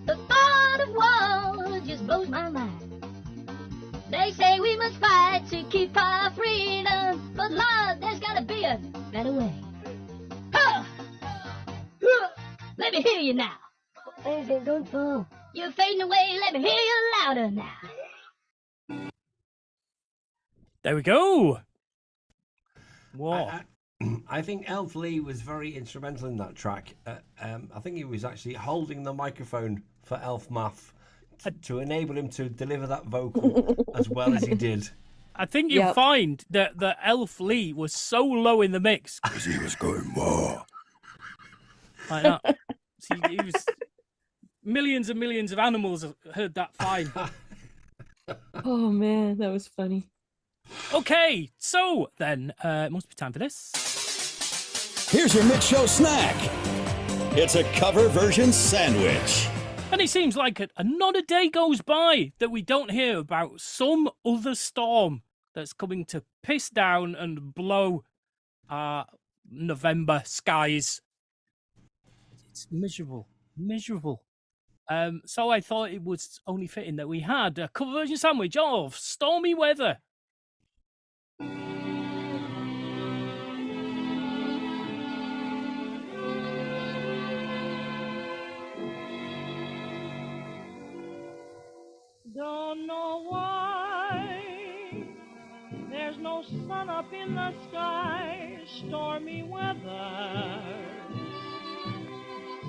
The thought of war just blows my mind. They say we must fight to keep our freedom, but Lord, there's gotta be a better way. Let me hear you now. Where's it good for? You're fading away, let me hear you louder now. There we go. What? I think Elf Lee was very instrumental in that track. I think he was actually holding the microphone for Elf Math to enable him to deliver that vocal as well as he did. I think you'll find that the Elf Lee was so low in the mix Because he was going more. like that. See, he was millions and millions of animals have heard that fine. Oh man, that was funny. Okay, so then it must be time for this. Here's your mid-show snack. It's a cover version sandwich. And it seems like not a day goes by that we don't hear about some other storm that's coming to piss down and blow our November skies. It's miserable. So I thought it was only fitting that we had a cover version sandwich of Stormy Weather. Don't know why there's no sun up in the sky, stormy weather.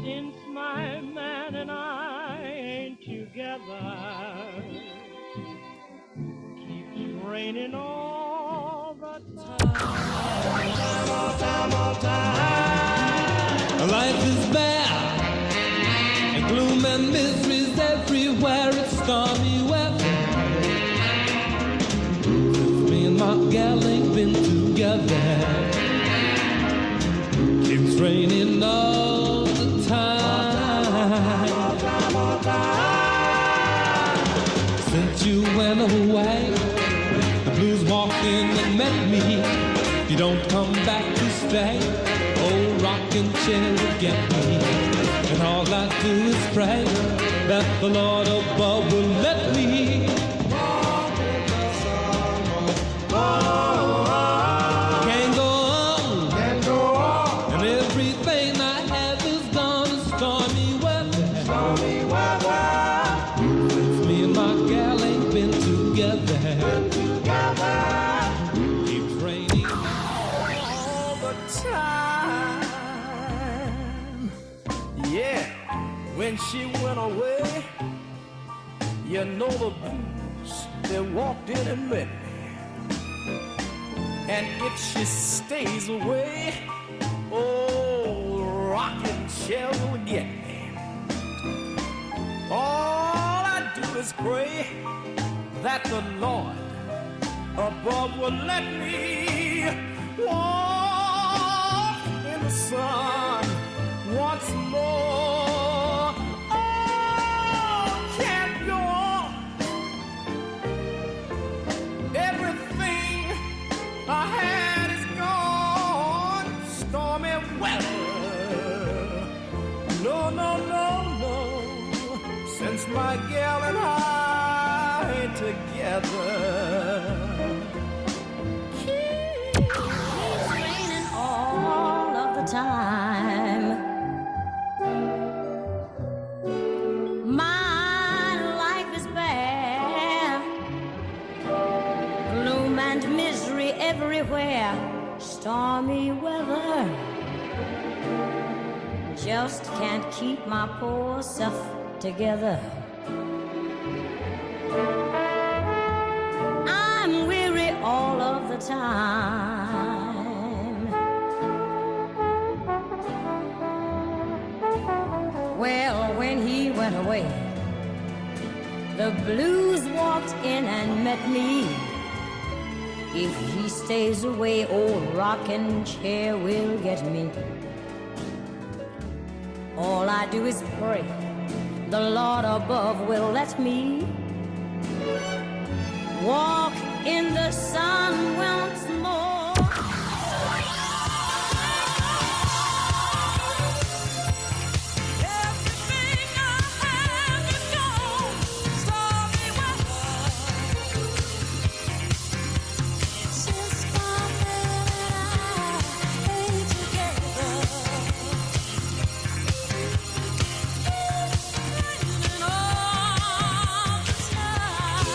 Since my man and I ain't together, keeps raining all the time. All time. Life is bad, and gloom and misery's everywhere. It's stormy weather. Me and my gal ain't been together. Keeps raining all the time. Since you went away, the blues walked in and met me. You don't come back to stay. Old rocking chair will get me. And all I do is pray that the Lord above will let me walk in the sun. Can't go on, and everything I have is gone in stormy weather. Since me and my gal ain't been together, keeps raining all the time. Yeah. When she went away, you know the blues, they walked in and met me. And if she stays away, oh, rocking chair will get me. All I do is pray that the Lord above will let me walk in the sun once more. I had is gone, stormy weather. No, since my gal and I ain't together. Keeps raining all of the time. My life is bad. Gloom and misery everywhere, stormy weather. Just can't keep my poor self together. I'm weary all of the time. Well, when he went away, the blues walked in and met me. If he stays away, old rocking chair will get me. All I do is pray the Lord above will let me walk in the sun once more. Everything I have is gone, stormy weather. Since my man and I ain't together. Raining all the time.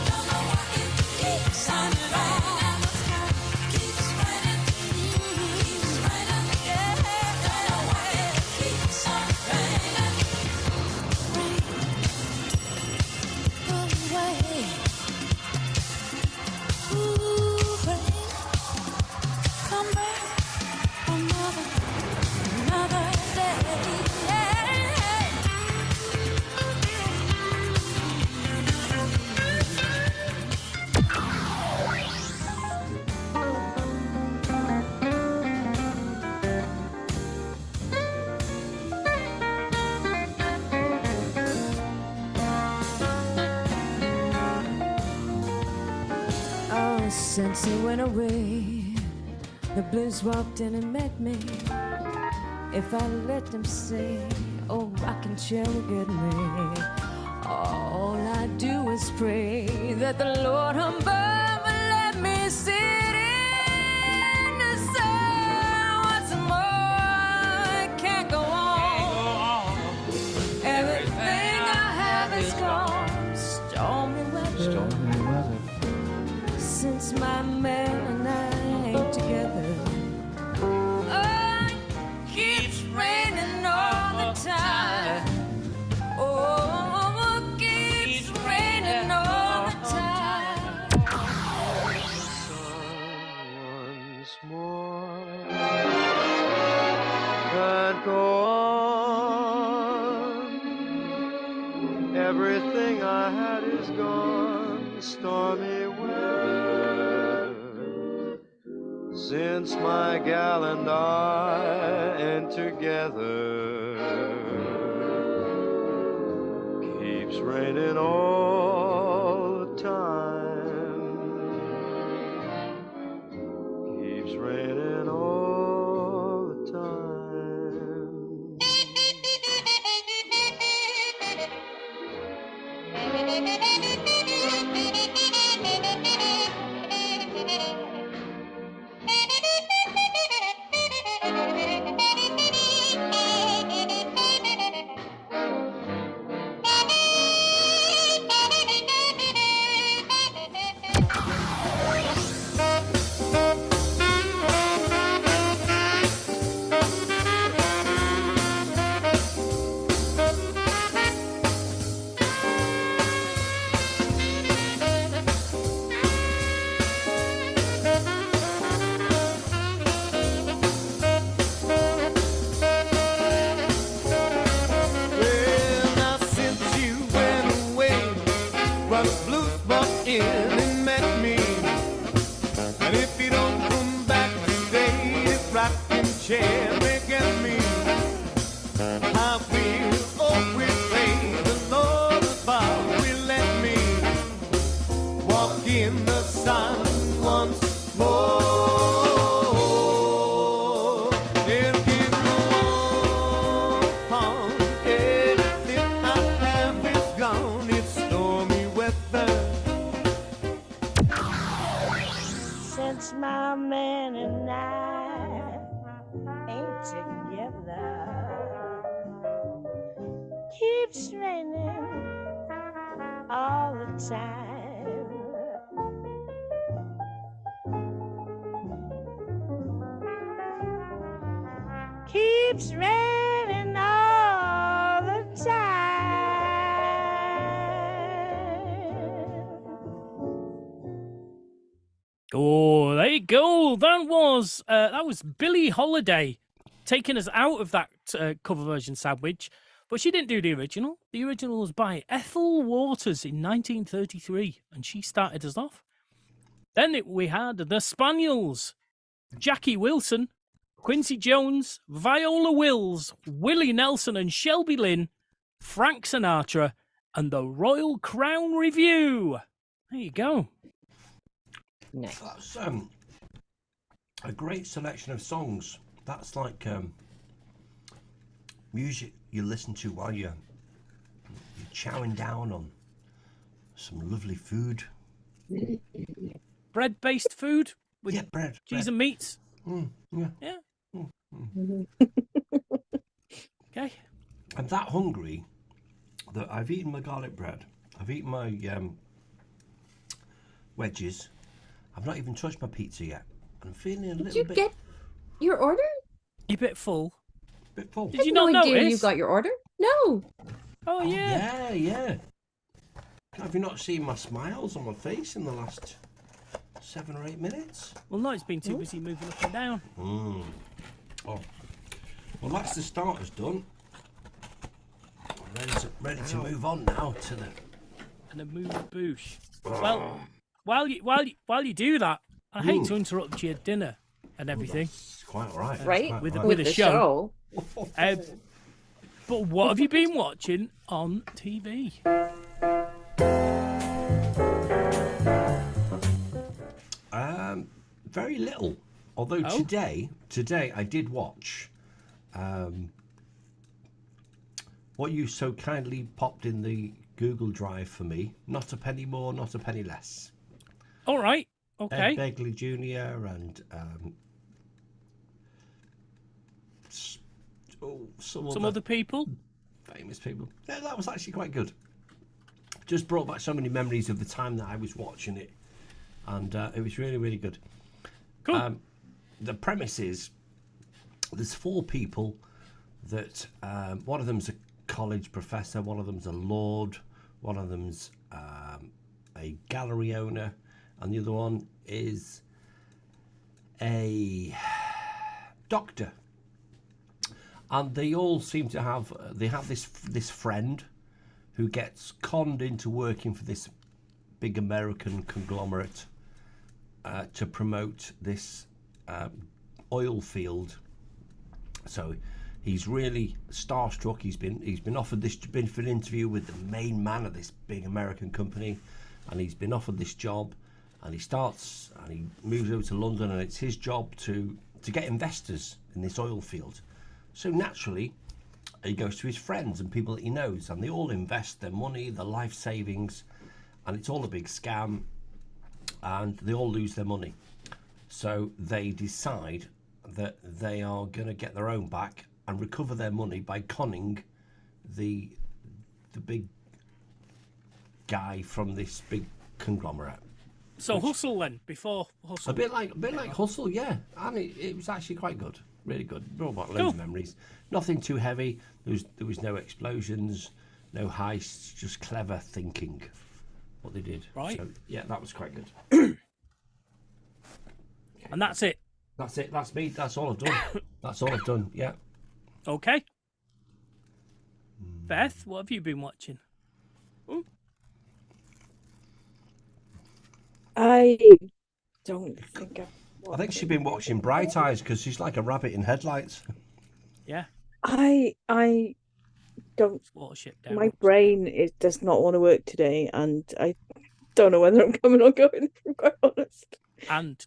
Don't know why it keeps on raining. Keeps raining. Keeps raining. Yeah. Don't know why it keeps on raining. Rain, go away. Ooh, rain, come back another day. Oh, since he went away, the blues walked in and met me. If I let them say, oh, rocking chair will get me. All I do is pray that the Lord above will let me sit in the sun once more. It can't go on. Everything I have is gone. Stormy weather. Since my man and I ain't together. Oh, it keeps raining all the time. Oh, it keeps raining all the time. Once more, can't go on. Everything I had is gone. Stormy weather. Since my gal and I ain't together. Keeps raining all the time. Keeps raining all the time. Well, now since you went away, well, the blues walked in and met me. And if you don't come back today, this rocking chair will get me. I will always pray the Lord above will let me walk in the sun once more. It can go on. Everything I have is gone. It's stormy weather. Since my man and I ain't together. Keeps raining all the time. keeps raining all the time. Oh, there you go. That was Billie Holiday taking us out of that cover version sandwich, but she didn't do the original. The original was by Ethel Waters in 1933, and she started us off. Then we had the Spaniels, Jackie Wilson, Quincy Jones, Viola Wills, Willie Nelson and Shelby Lynn, Frank Sinatra, and the Royal Crown Review. There you go. Nice. That's a great selection of songs. That's like music you listen to while you're chowing down on some lovely food. Bread-based food with bread, cheese and meats. Yeah. Okay. I'm that hungry that I've eaten my garlic bread. I've eaten my wedges. I've not even touched my pizza yet. I'm feeling a little Did you bit. get your order? You a bit full. Bit full. Did you I had not no idea notice? you got your order? No. Oh yeah. Yeah. Have you not seen my smiles on my face in the last 7 or 8 minutes? Well, no, it's been too busy moving up and down. Oh, well, that's the starters done. Ready to move on now to the. And a move boosh. Well, while you do that, I hate to interrupt your dinner and everything. It's quite all right. Right? Quite With all with right. a show. But what have you been watching on TV? Very little. Although today I did watch what you so kindly popped in the Google Drive for me. Not a penny more, not a penny less. All right. Okay. Ed Begley Jr. and Some other people. Famous people. Yeah, that was actually quite good. Just brought back so many memories of the time that I was watching it, and it was really, really good. Cool. The premise is there's 4 people that one of them's a college professor, one of them's a lord, one of them's a gallery owner, and the other one is a doctor. And they all seem to have this friend who gets conned into working for this big American conglomerate to promote this oil field. So he's really starstruck. He's been offered this, been for an interview with the main man of this big American company, and he's been offered this job, and he moves over to London, and it's his job to get investors in this oil field. So naturally, he goes to his friends and people that he knows, and they all invest their money, their life savings, and it's all a big scam, and they all lose their money. So they decide that they are going to get their own back and recover their money by conning the big guy from this big conglomerate. So Hustle then, before Hustle. A bit like Hustle, yeah, and it was actually quite good, really good. Brought back loads of memories. Nothing too heavy. There was no explosions, no heists, just clever thinking. What they did, right? So, yeah, that was quite good. And that's it. That's it. That's me. That's all I've done. That's all I've done. Yeah. Okay. Beth, what have you been watching? Ooh. I don't think I think she's been watching Bright Eyes because she's like a rabbit in headlights. Yeah. I don't. Watership down. My brain does not want to work today, and I don't know whether I'm coming or going. If I'm quite honest. And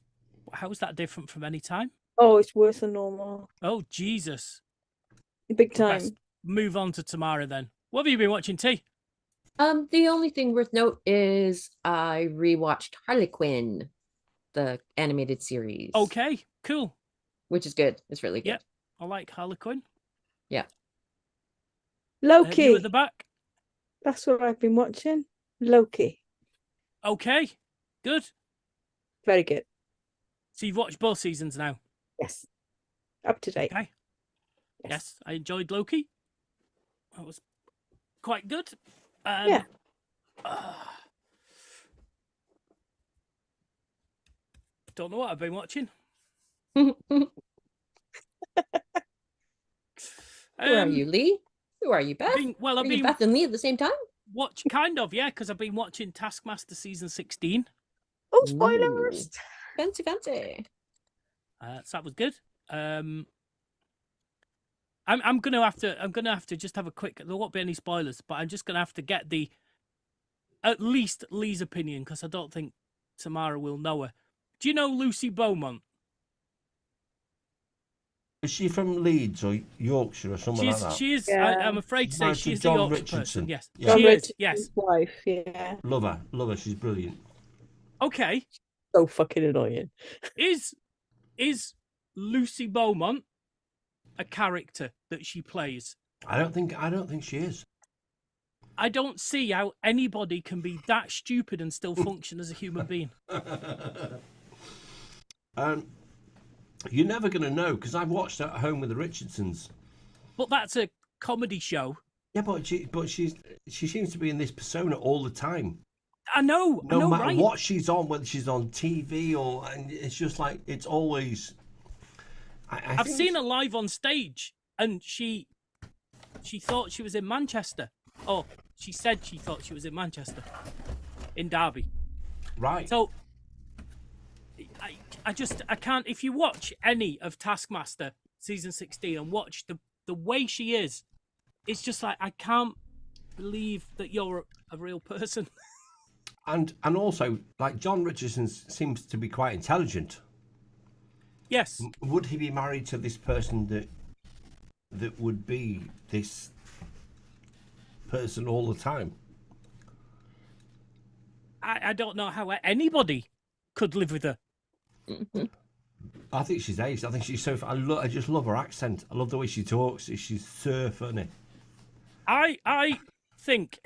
how is that different from any time? Oh, it's worse than normal. Oh Jesus! Big time. Let's move on to Tamara then. What have you been watching, T? The only thing worth note is I rewatched Harlequin, the animated series. Okay, cool. Which is good. It's really good. Yep, I like Harlequin. Yeah. Loki. You at the back. That's what I've been watching. Loki. Okay, good. Very good. So you've watched both seasons now? Yes. Up to date. Okay. Yes, I enjoyed Loki. That was quite good. Yeah. Don't know what I've been watching. Who are you, Lee? Who are you, Beth? I've Are you been Beth and Lee at the same time? because I've been watching Taskmaster season 16. Oh, spoilers! Fancy, fancy. So that was good. I'm gonna have to just have a quick. There won't be any spoilers, but I'm just gonna have to get at least Lee's opinion because I don't think Tamara will know her. Do you know Lucy Beaumont? Is she from Leeds or Yorkshire or somewhere like that? She is. Yeah. I'm afraid to say Married she to is a John Yorkshire Richardson. person. Yes, Yeah. she John is. Yes. Richardson's wife, yeah. Love her. She's brilliant. Okay. So fucking annoying. Is Lucy Beaumont a character that she plays? I don't think she is. I don't see how anybody can be that stupid and still function as a human being. You're never going to know because I've watched At Home with the Richardsons. But that's a comedy show. Yeah, but she seems to be in this persona all the time. I know. No matter right? what she's on, whether she's on TV and it's just like it's always. I've seen her live on stage, and she thought she was in Manchester. Oh, she said she thought she was in Manchester, in Derby. Right. So I can't. If you watch any of Taskmaster season 16 and watch the way she is, it's just like I can't believe that you're a real person. And also, like John Richardson seems to be quite intelligent. Yes. Would he be married to this person that would be this person all the time? I don't know how anybody could live with her. I think she's ace. I think she's so. I just love her accent. I love the way she talks. She's so funny. I think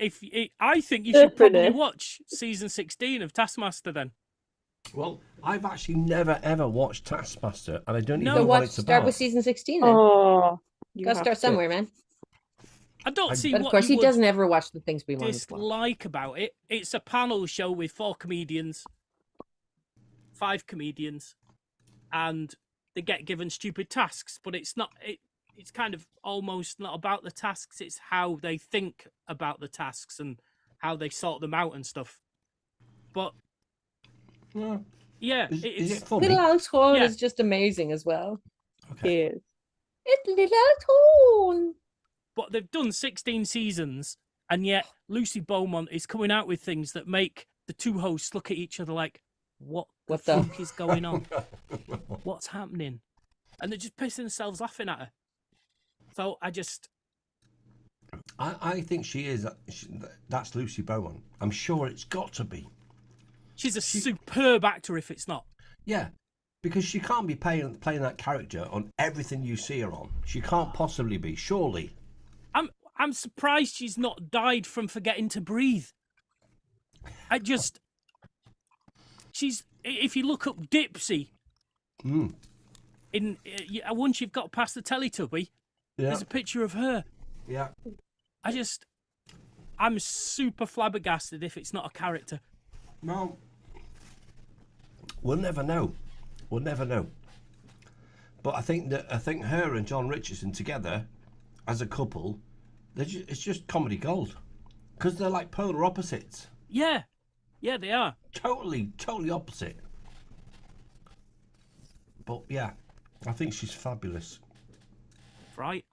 I think you should probably watch season 16 of Taskmaster then. Well, I've actually never ever watched Taskmaster, and I don't even So know what it's start about. with season 16 then. Oh, you gotta start somewhere, man. I don't see But what of course, you he would doesn't ever watch the things we want to watch. dislike about it. It's a panel show with 4 comedians, 5 comedians, and they get given stupid tasks. But it's not. It's kind of almost not about the tasks. It's how they think about the tasks and how they sort them out and stuff. But yeah, is it funny? Little Alex Horn Yeah. is just amazing as well. He is. It's Little Alex Horn. But they've done 16 seasons, and yet Lucy Beaumont is coming out with things that make the two hosts look at each other like, what the fuck is going on? What's happening? And they're just pissing themselves laughing at her. So I think she is. That's Lucy Beaumont. I'm sure it's got to be. She's a superb actor if it's not. Yeah, because she can't be playing that character on everything you see her on. She can't possibly be, surely. I'm surprised she's not died from forgetting to breathe. She's, if you look up Dipsy, once you've got past the Teletubby, there's a picture of her. Yeah. I'm super flabbergasted if it's not a character. Well, we'll never know. We'll never know. But I think her and John Richardson together, as a couple, it's just comedy gold, because they're like polar opposites. Yeah, they are. Totally opposite. But yeah, I think she's fabulous. Right.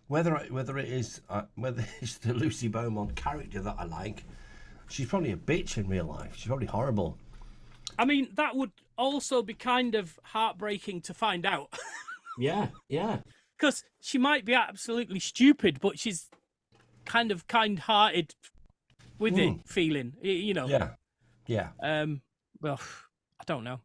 Whether it's the Lucy Beaumont character that I like, she's probably a bitch in real life. She's probably horrible. I mean, that would also be kind of heartbreaking to find out. Yeah. Because she might be absolutely stupid, but she's kind of kind-hearted with it, feeling, you know. Yeah. Well, I don't know.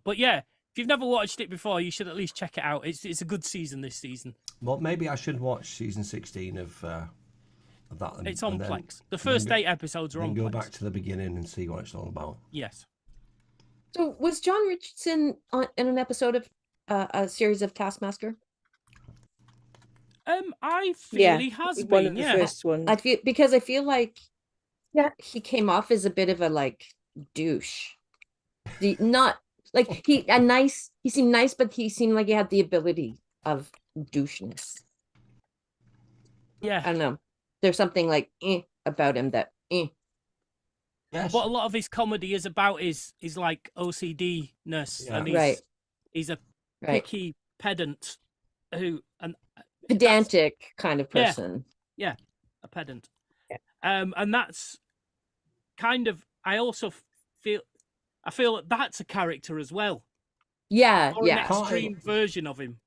But yeah, if you've never watched it before, you should at least check it out. It's a good season this season. Well, maybe I should watch season 16 of that. It's on Plex. The first 8 episodes are on Plex. Go back to the beginning and see what it's all about. Yes. So was John Richardson in an episode of a series of Taskmaster? I feel Yeah, he has one been. of the Yeah. first ones. I feel like he came off as a bit of a like douche. Not like he seemed nice, but he seemed like he had the ability of doucheness. Yeah. I don't know. There's something like about him that Yes. What a lot of his comedy is about is like OCD-ness, Yeah. and he's a picky pedant and pedantic kind of person. Yeah, a pedant. Yeah. And that's kind of, I feel that that's a character as well. Yeah, Or yeah. an extreme version of him.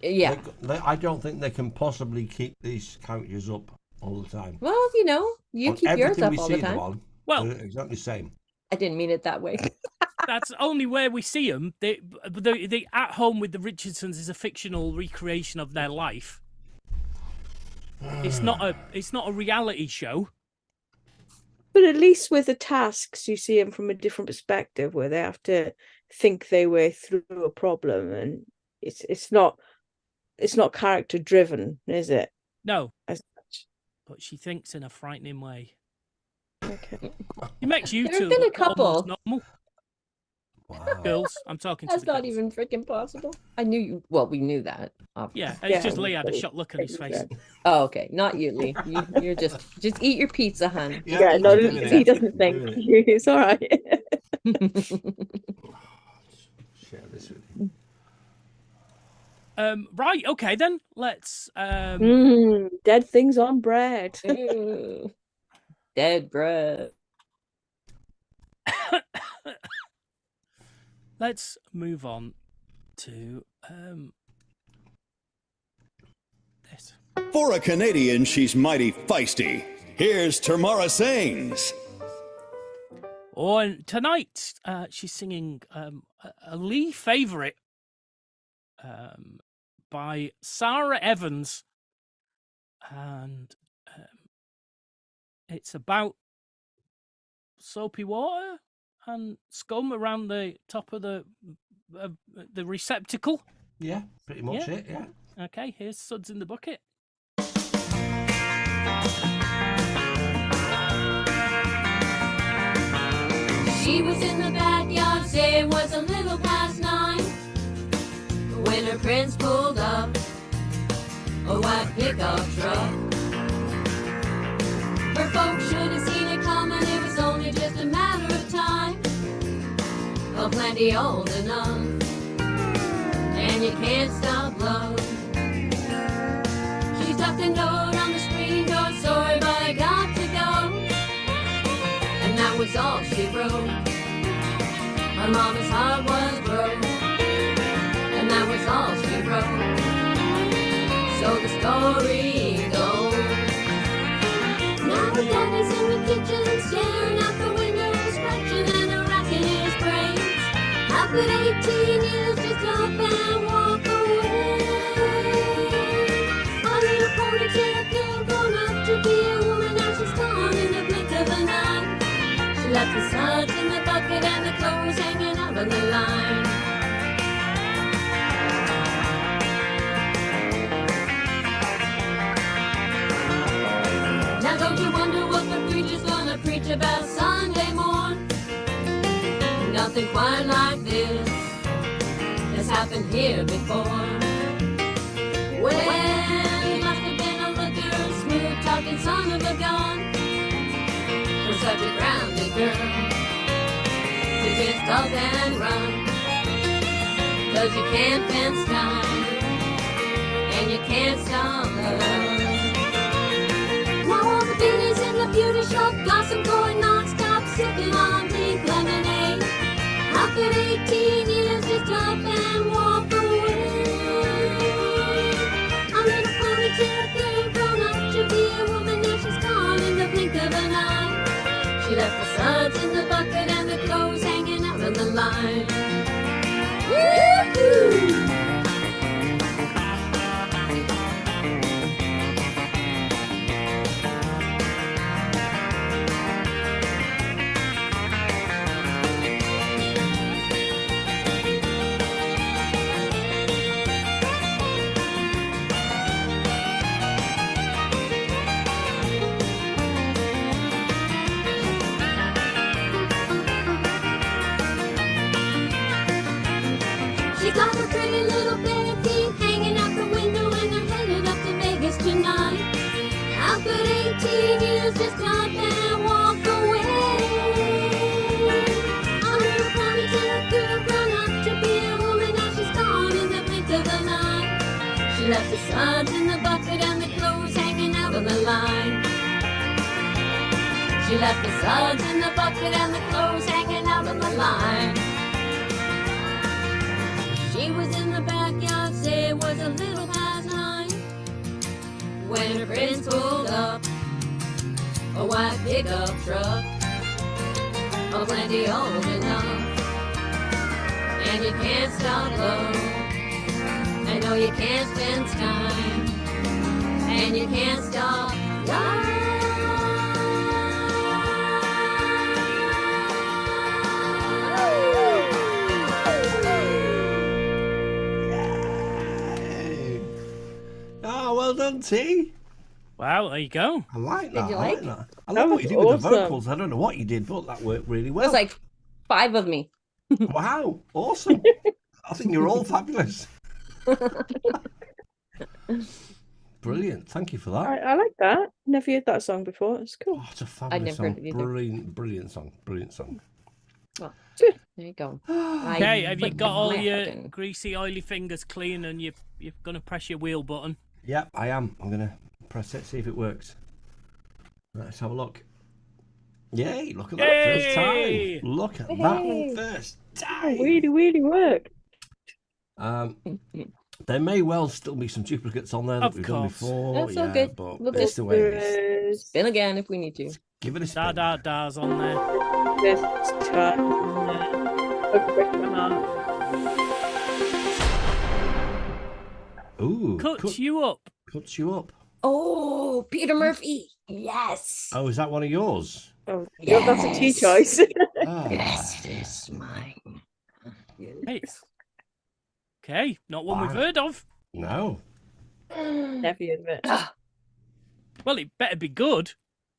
Yeah. I don't think they can possibly keep these characters up all the time. Well, you keep yours up all the time. Well, they're exactly the same. I didn't mean it that way. That's only where we see them. The At Home with the Richardsons is a fictional recreation of their life. It's not a reality show. But at least with the tasks, you see them from a different perspective, where they have to think their way through a problem, and it's not character driven, is it? No. As such. But she thinks in a frightening way. Okay. It makes you There have two been a look almost couple. normal. Wow. Girls, I'm talking to That's the not girls. even freaking possible. I knew you. Well, we knew that. Yeah, Obviously. it's just Lee had a shocked look on his face. Oh, okay. Not you, Lee. You're just eat your pizza, hun. Yeah, no, he doesn't think. It's all right. Share this with you. Right, okay then. Let's Dead things on bread. Ew. Dead bread. let's move on to this. For a Canadian, she's mighty feisty. Here's Tamara Sings. Oh, and tonight she's singing a Lee favorite by Sarah Evans, and it's about soapy water and scum around the top of the receptacle. Yeah, pretty much Yeah. it. Yeah. Okay, here's Suds in the Bucket. She was in the backyard, say it was a little past 9, when her prince pulled up a white pickup truck. Her folks should have seen it coming, it was only just a matter of time. Oh, plenty old enough, and you can't stop love. She tucked a note on the screen door, sorry but I got to go. And that was all she wrote. Her mama's heart was broke, and that was all she wrote. So the story goes. Now her daddy's in the kitchen, staring out the window, scratching and racking his brains. How could 18 years just up and walk away? A little ponytail girl grown up to be a woman, now she's gone in the blink of an eye. She left the suds in the bucket and the clothes hanging out on the line. Now don't you wonder what the preacher's gonna preach about Sunday morn? Nothing quite like this has happened here before. Well, he must have been a looker, smooth talking son of a gun, for such a grounded girl to just up and run. 'Cause you can't fence time, and you can't stop love. Now all the beauties in the beauty shop, gossip going non-stop, sipping on pink lemonade. How could 18 years just up and walk away? A little ponytail girl grown up to be a woman, now she's gone in the blink of an eye. She left the suds in the bucket and the clothes hanging out on the line. Woo-hoo! teen years just up and walk away. I never promised to grown up to be a woman, now she's gone in the blink of an eye. She left the suds in the bucket and the clothes hanging out on the line. She left the suds in the bucket and the clothes hanging out on the line. She was in the backyard, say it was a little past 9, when her friends pulled up a white pickup truck, oh, plenty old enough. And you can't stop love, I know you can't spend time, and you can't stop love. Oh, well done, T. Wow, there you go. I like that. you I like like that. I That love what was you did with the awesome. vocals. I don't know what you did, but that worked really It well. was like 5 of me. Wow, awesome. I think you're all fabulous. Brilliant. Thank you for that. I like that. Never heard that song before. It's cool. Oh, it's a fabulous never heard song. it either. Brilliant song. Brilliant song. Well, Good. there you go. Okay, have you put got all my your head in. greasy, oily fingers clean and you're going to press your wheel button? Yep, I am. I'm going to press it, see if it works. Right, let's have a look. Yay, look at that first Yay! time. Look at that one first time. Really, really work. There may well still be some duplicates on there that Of we've done course. before. That's all yeah, good. but We'll it's just the way it is. Spin again if we need to. Give it a Da spin. da da's on there. This time. A quick one on. Ooh, Cuts you up. cuts you up. Oh, Peter Murphy. Yes. Oh, is that one of yours? Oh, yeah, that's a tea Yes. choice. Ah, Yes, it's mine. Hey. Okay, not one we've Wow. heard of. no. Never heard of it. Well, it better be good.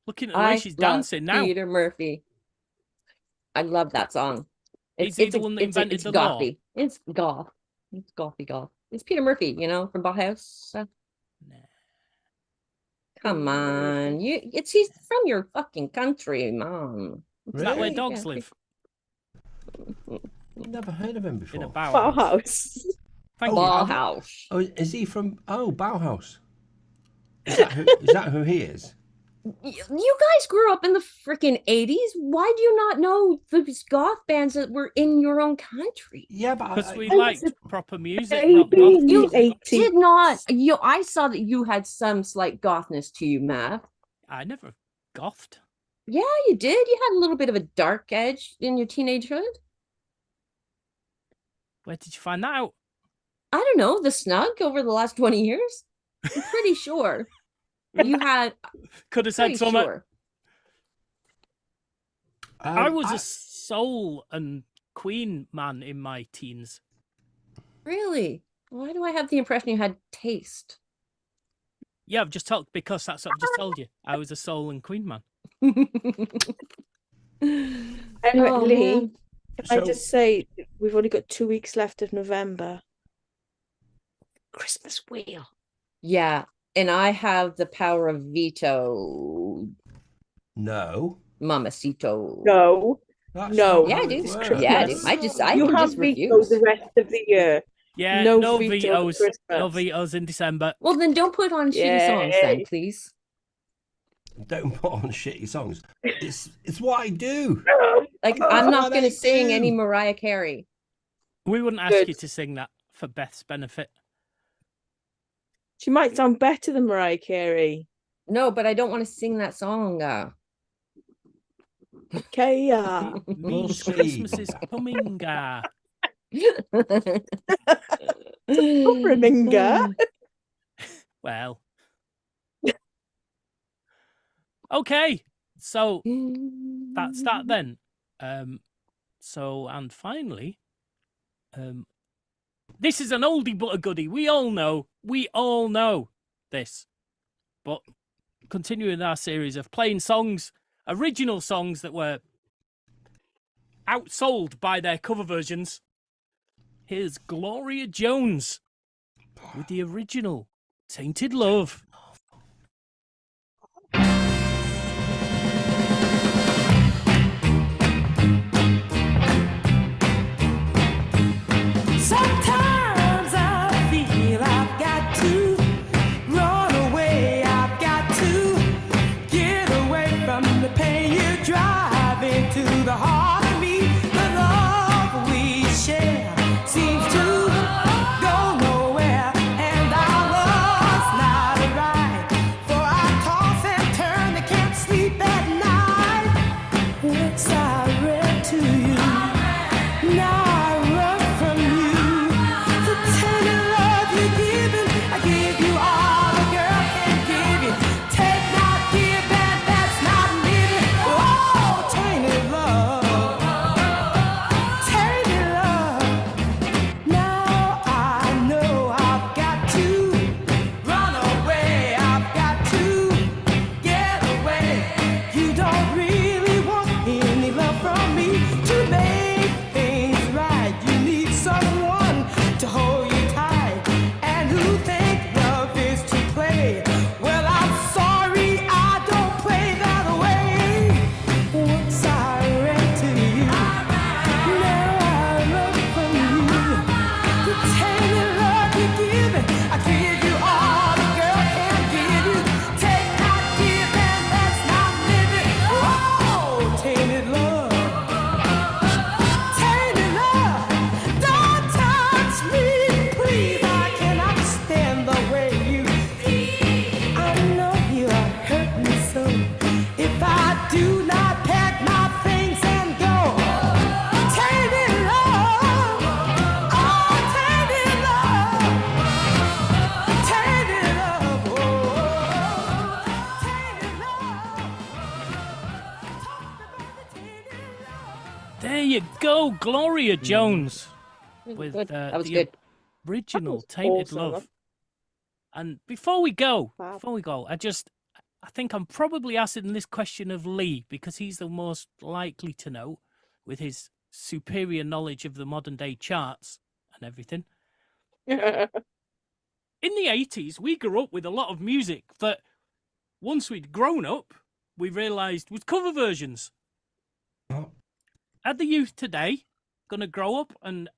Looking at the way she's dancing now. Peter Murphy. I love that song. Is he the one that invented it's the law? gothy. It's goth. It's gothy goth. It's Peter Murphy, you know, from Bauhaus. Come on, he's from your fucking country, Mom. Is that where Really? dogs Yeah. live? Never heard of him In before. a Bauhaus. Bauhaus. Thank you. Bauhaus. Oh, is he from? Oh, Bauhaus. Is that who he is? You guys grew up in the freaking 80s. Why do you not know these goth bands that were in your own country? Yeah, but Because we I- liked proper music. Baby Not goth in the music. 80s. Did not. I saw that you had some slight gothness to you, Matt. I never gothed. Yeah, you did. You had a little bit of a dark edge in your teenagehood. Where did you find that out? I don't know, the Snug over the last 20 years. I'm pretty sure you had. Could have said Pretty something. sure. I was a soul and Queen man in my teens. Really? Why do I have the impression you had taste? Yeah, I've just told because that's what I've just told you. I was a soul and Queen man. Anyway, Oh, Lee, man. can I just say we've only got 2 weeks left of November. Christmas wheel. Yeah, and I have the power of veto, No. Mamacito. No, That's No. not Yeah, how I it do. works. Yeah, I do. I you can have just veto refuse. the rest of the year. Yeah, No no, veto vetoes. Christmas. No vetoes in December. Well, then don't put on shitty songs, then, Yay. please. Don't put on shitty songs. It's what I do. Like, I'm not What going I to sing any do. Mariah Carey. We wouldn't ask Good. you to sing that for Beth's benefit. She might sound better than Mariah Carey. No, but I don't want to sing that song. Okay, Means see. Christmas is coming. Remember? Well. Okay. So that's that then. So and finally, this is an oldie but a goodie. We all know this. But continuing our series of playing songs, original songs that were outsold by their cover versions. Here's Gloria Jones with the original Tainted Love. There you go, Gloria Jones with Good. That was the good. original was Tainted awesome. Love. And before we go, Fab. I think I'm probably asking this question of Lee because he's the most likely to know with his superior knowledge of the modern day charts and everything. In the 80s, we grew up with a lot of music that once we'd grown up, we realised was cover versions. Oh. Are the youth today going to grow up? And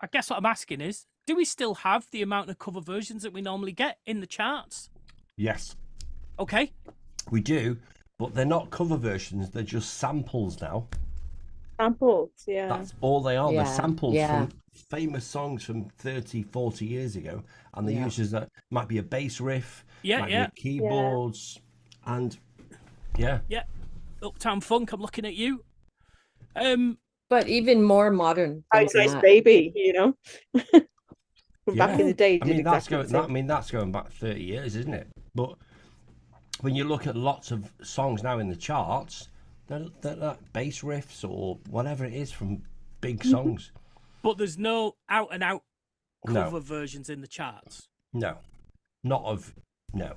I guess what I'm asking is, do we still have the amount of cover versions that we normally get in the charts? Yes, Okay. we do, but they're not cover versions. They're just samples now. Samples, yeah. That's all they are. Yeah, They're samples yeah. from famous songs from 30, 40 years ago. And they Yeah. use that might be a bass riff, Yeah, might yeah. be keyboards, and yeah. Yeah. Uptown Funk, I'm looking at you. But even more modern things Ice than Ice that. Baby, you know. From back in Yeah. the day, I did mean, that's exactly going. That's going back 30 years, isn't it? But when you look at lots of songs now in the charts, they're like bass riffs or whatever it is from big songs. But there's no out and out No. cover versions in the charts. No, not of no.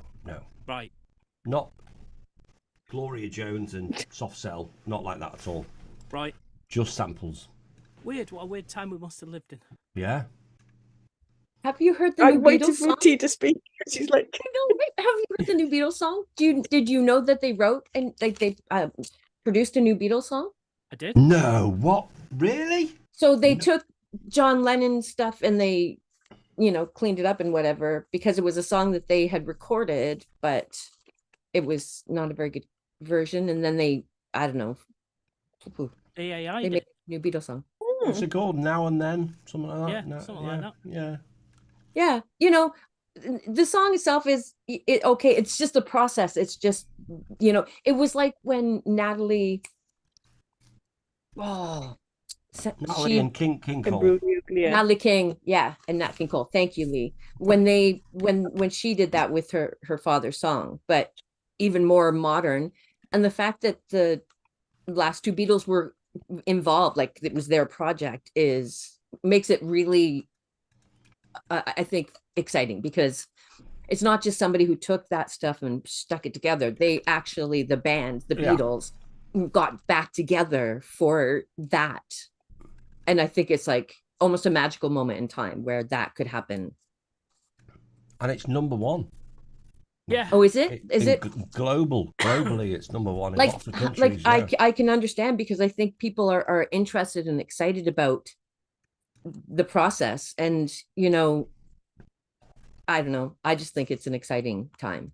Right. Not Gloria Jones and Soft Cell. Not like that at all. Right. Just samples. Weird. What a weird time we must have lived in. Yeah. Have you heard the I new waited Beatles for song? T to speak. She's like, No, wait, have you heard the new Beatles song? Did you know that they wrote and they produced a new Beatles song? I did. No. What? Really? So they took John Lennon's stuff and they, cleaned it up and whatever because it was a song that they had recorded, but it was not a very good version. And then I don't know, AAI they did. made a new Beatles song. What's it called? Now and Then? Something like that? Yeah, No, something like that. Yeah. Yeah, the song itself is okay. It's just a process. It's just, it was like when Natalie. Oh, Natalie and King Cole. Imbruglia. Natalie King, yeah, and Nat King Cole. Thank you, Lee. When she did that with her father's song, but even more modern, and the fact that the last two Beatles were involved, like it was their project, makes it really, I think, exciting because it's not just somebody who took that stuff and stuck it together. They actually, the band, the Beatles, got back together for that. And I think it's like almost a magical moment in time where that could happen. And it's number one. Yeah. Oh, is it? Is it globally? It's number one in like lots of countries. I can understand because I think people are interested and excited about the process, and I don't know. I just think it's an exciting time,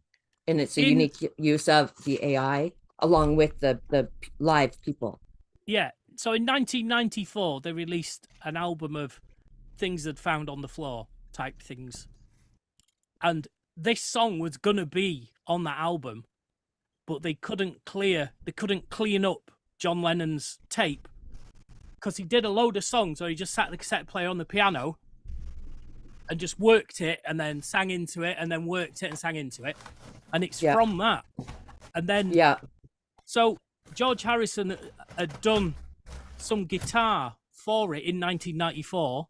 and it's a unique use of the AI along with the live people. Yeah. So in 1994, they released an album of things they'd found on the floor type things. And this song was going to be on that album, but they couldn't clean up John Lennon's tape because he did a load of songs where he just sat the cassette player on the piano and just worked it and then sang into it and then worked it and sang into it. And it's from that. And then, so George Harrison had done some guitar for it in 1994,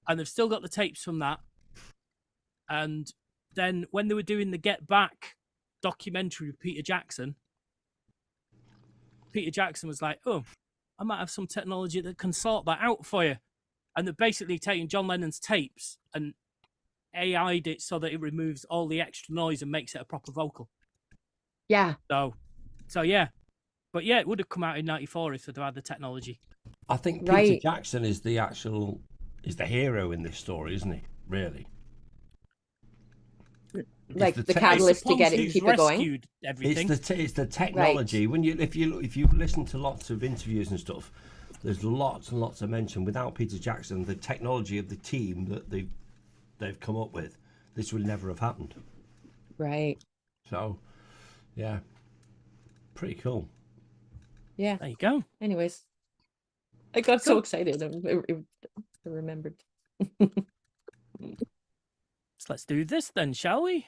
and they've still got the tapes from that. And then when they were doing the Get Back documentary with Peter Jackson was like, oh, I might have some technology that can sort that out for you. And they're basically taking John Lennon's tapes and AI'd it so that it removes all the extra noise and makes it a proper vocal. Yeah. So yeah. But yeah, it would have come out in 94 if they'd had the technology. I think Peter Jackson is the hero in this story, isn't he? Really? Like the catalyst to get it, keep it going. Everything. It's the technology. When if you listen to lots of interviews and stuff, there's lots and lots of mention. Without Peter Jackson, the technology of the team that they've come up with, this would never have happened. Right. So, yeah, pretty cool. Yeah. There you go. Anyways, I got so excited. I remembered. So let's do this then, shall we?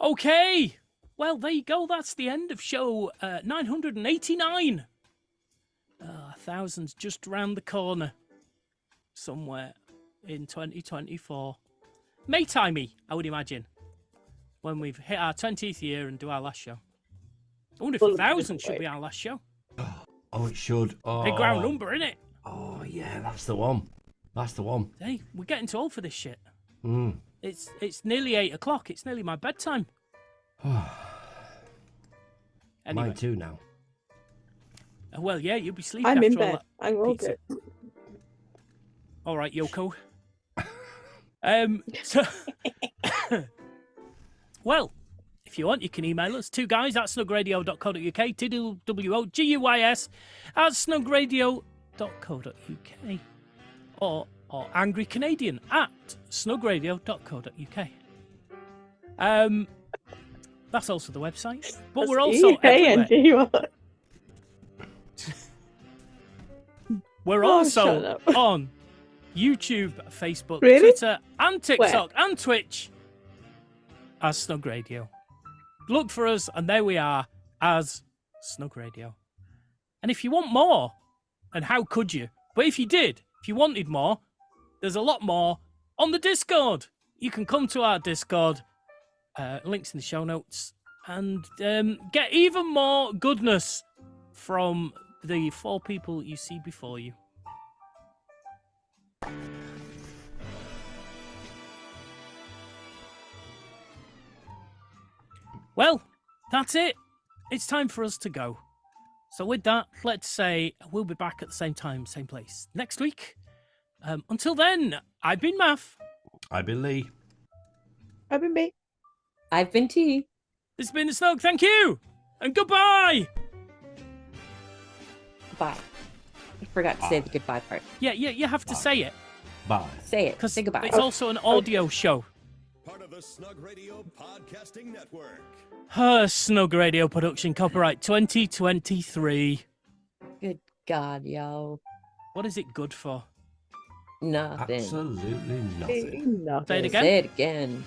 Okay. Well, there you go. That's the end of show 989. 1,000's just round the corner somewhere in 2024. May-timey, I would imagine, when we've hit our 20th year and do our last show. I wonder if 1,000 should be our last show. Oh, it should. Oh. Big round number, innit? Oh, yeah, that's the one. That's the one. Hey, we're getting too old for this shit. Mm. It's nearly 8 o'clock. It's nearly my bedtime. Anyway. Mine too now. Well, yeah, you'll be sleeping I'm after in all bed. that I'm all pizza. good. All right, Yoko. So, well, if you want, you can email us, 2guys@snugradio.co.uk, TWOGUYS@snugradio.co.uk, or angrycanadian@snugradio.co.uk. That's also the website, but we're also everywhere. We're also on YouTube, Facebook, Twitter, and TikTok, and Twitch as Snug Radio. Look for us, and there we are as Snug Radio. And if you want more, and how could you? But if you did, if you wanted more, there's a lot more on the Discord. You can come to our Discord, links in the show notes, and get even more goodness from the 4 people you see before you. Well, that's it. It's time for us to go. So with that, let's say we'll be back at the same time, same place next week. Until then, I've been Math. I've been Lee. I've been me. I've been T. This has been the Snug. Thank you, and goodbye. Bye. I forgot to say the goodbye part. Yeah, you have to say it. Bye. Say it. Say goodbye. It's also an audio show. Part of the Snug Radio Podcasting Network. Snug Radio production, copyright 2023. Good God, yo. What is it good for? Nothing. Absolutely nothing. Say it again. Say it again.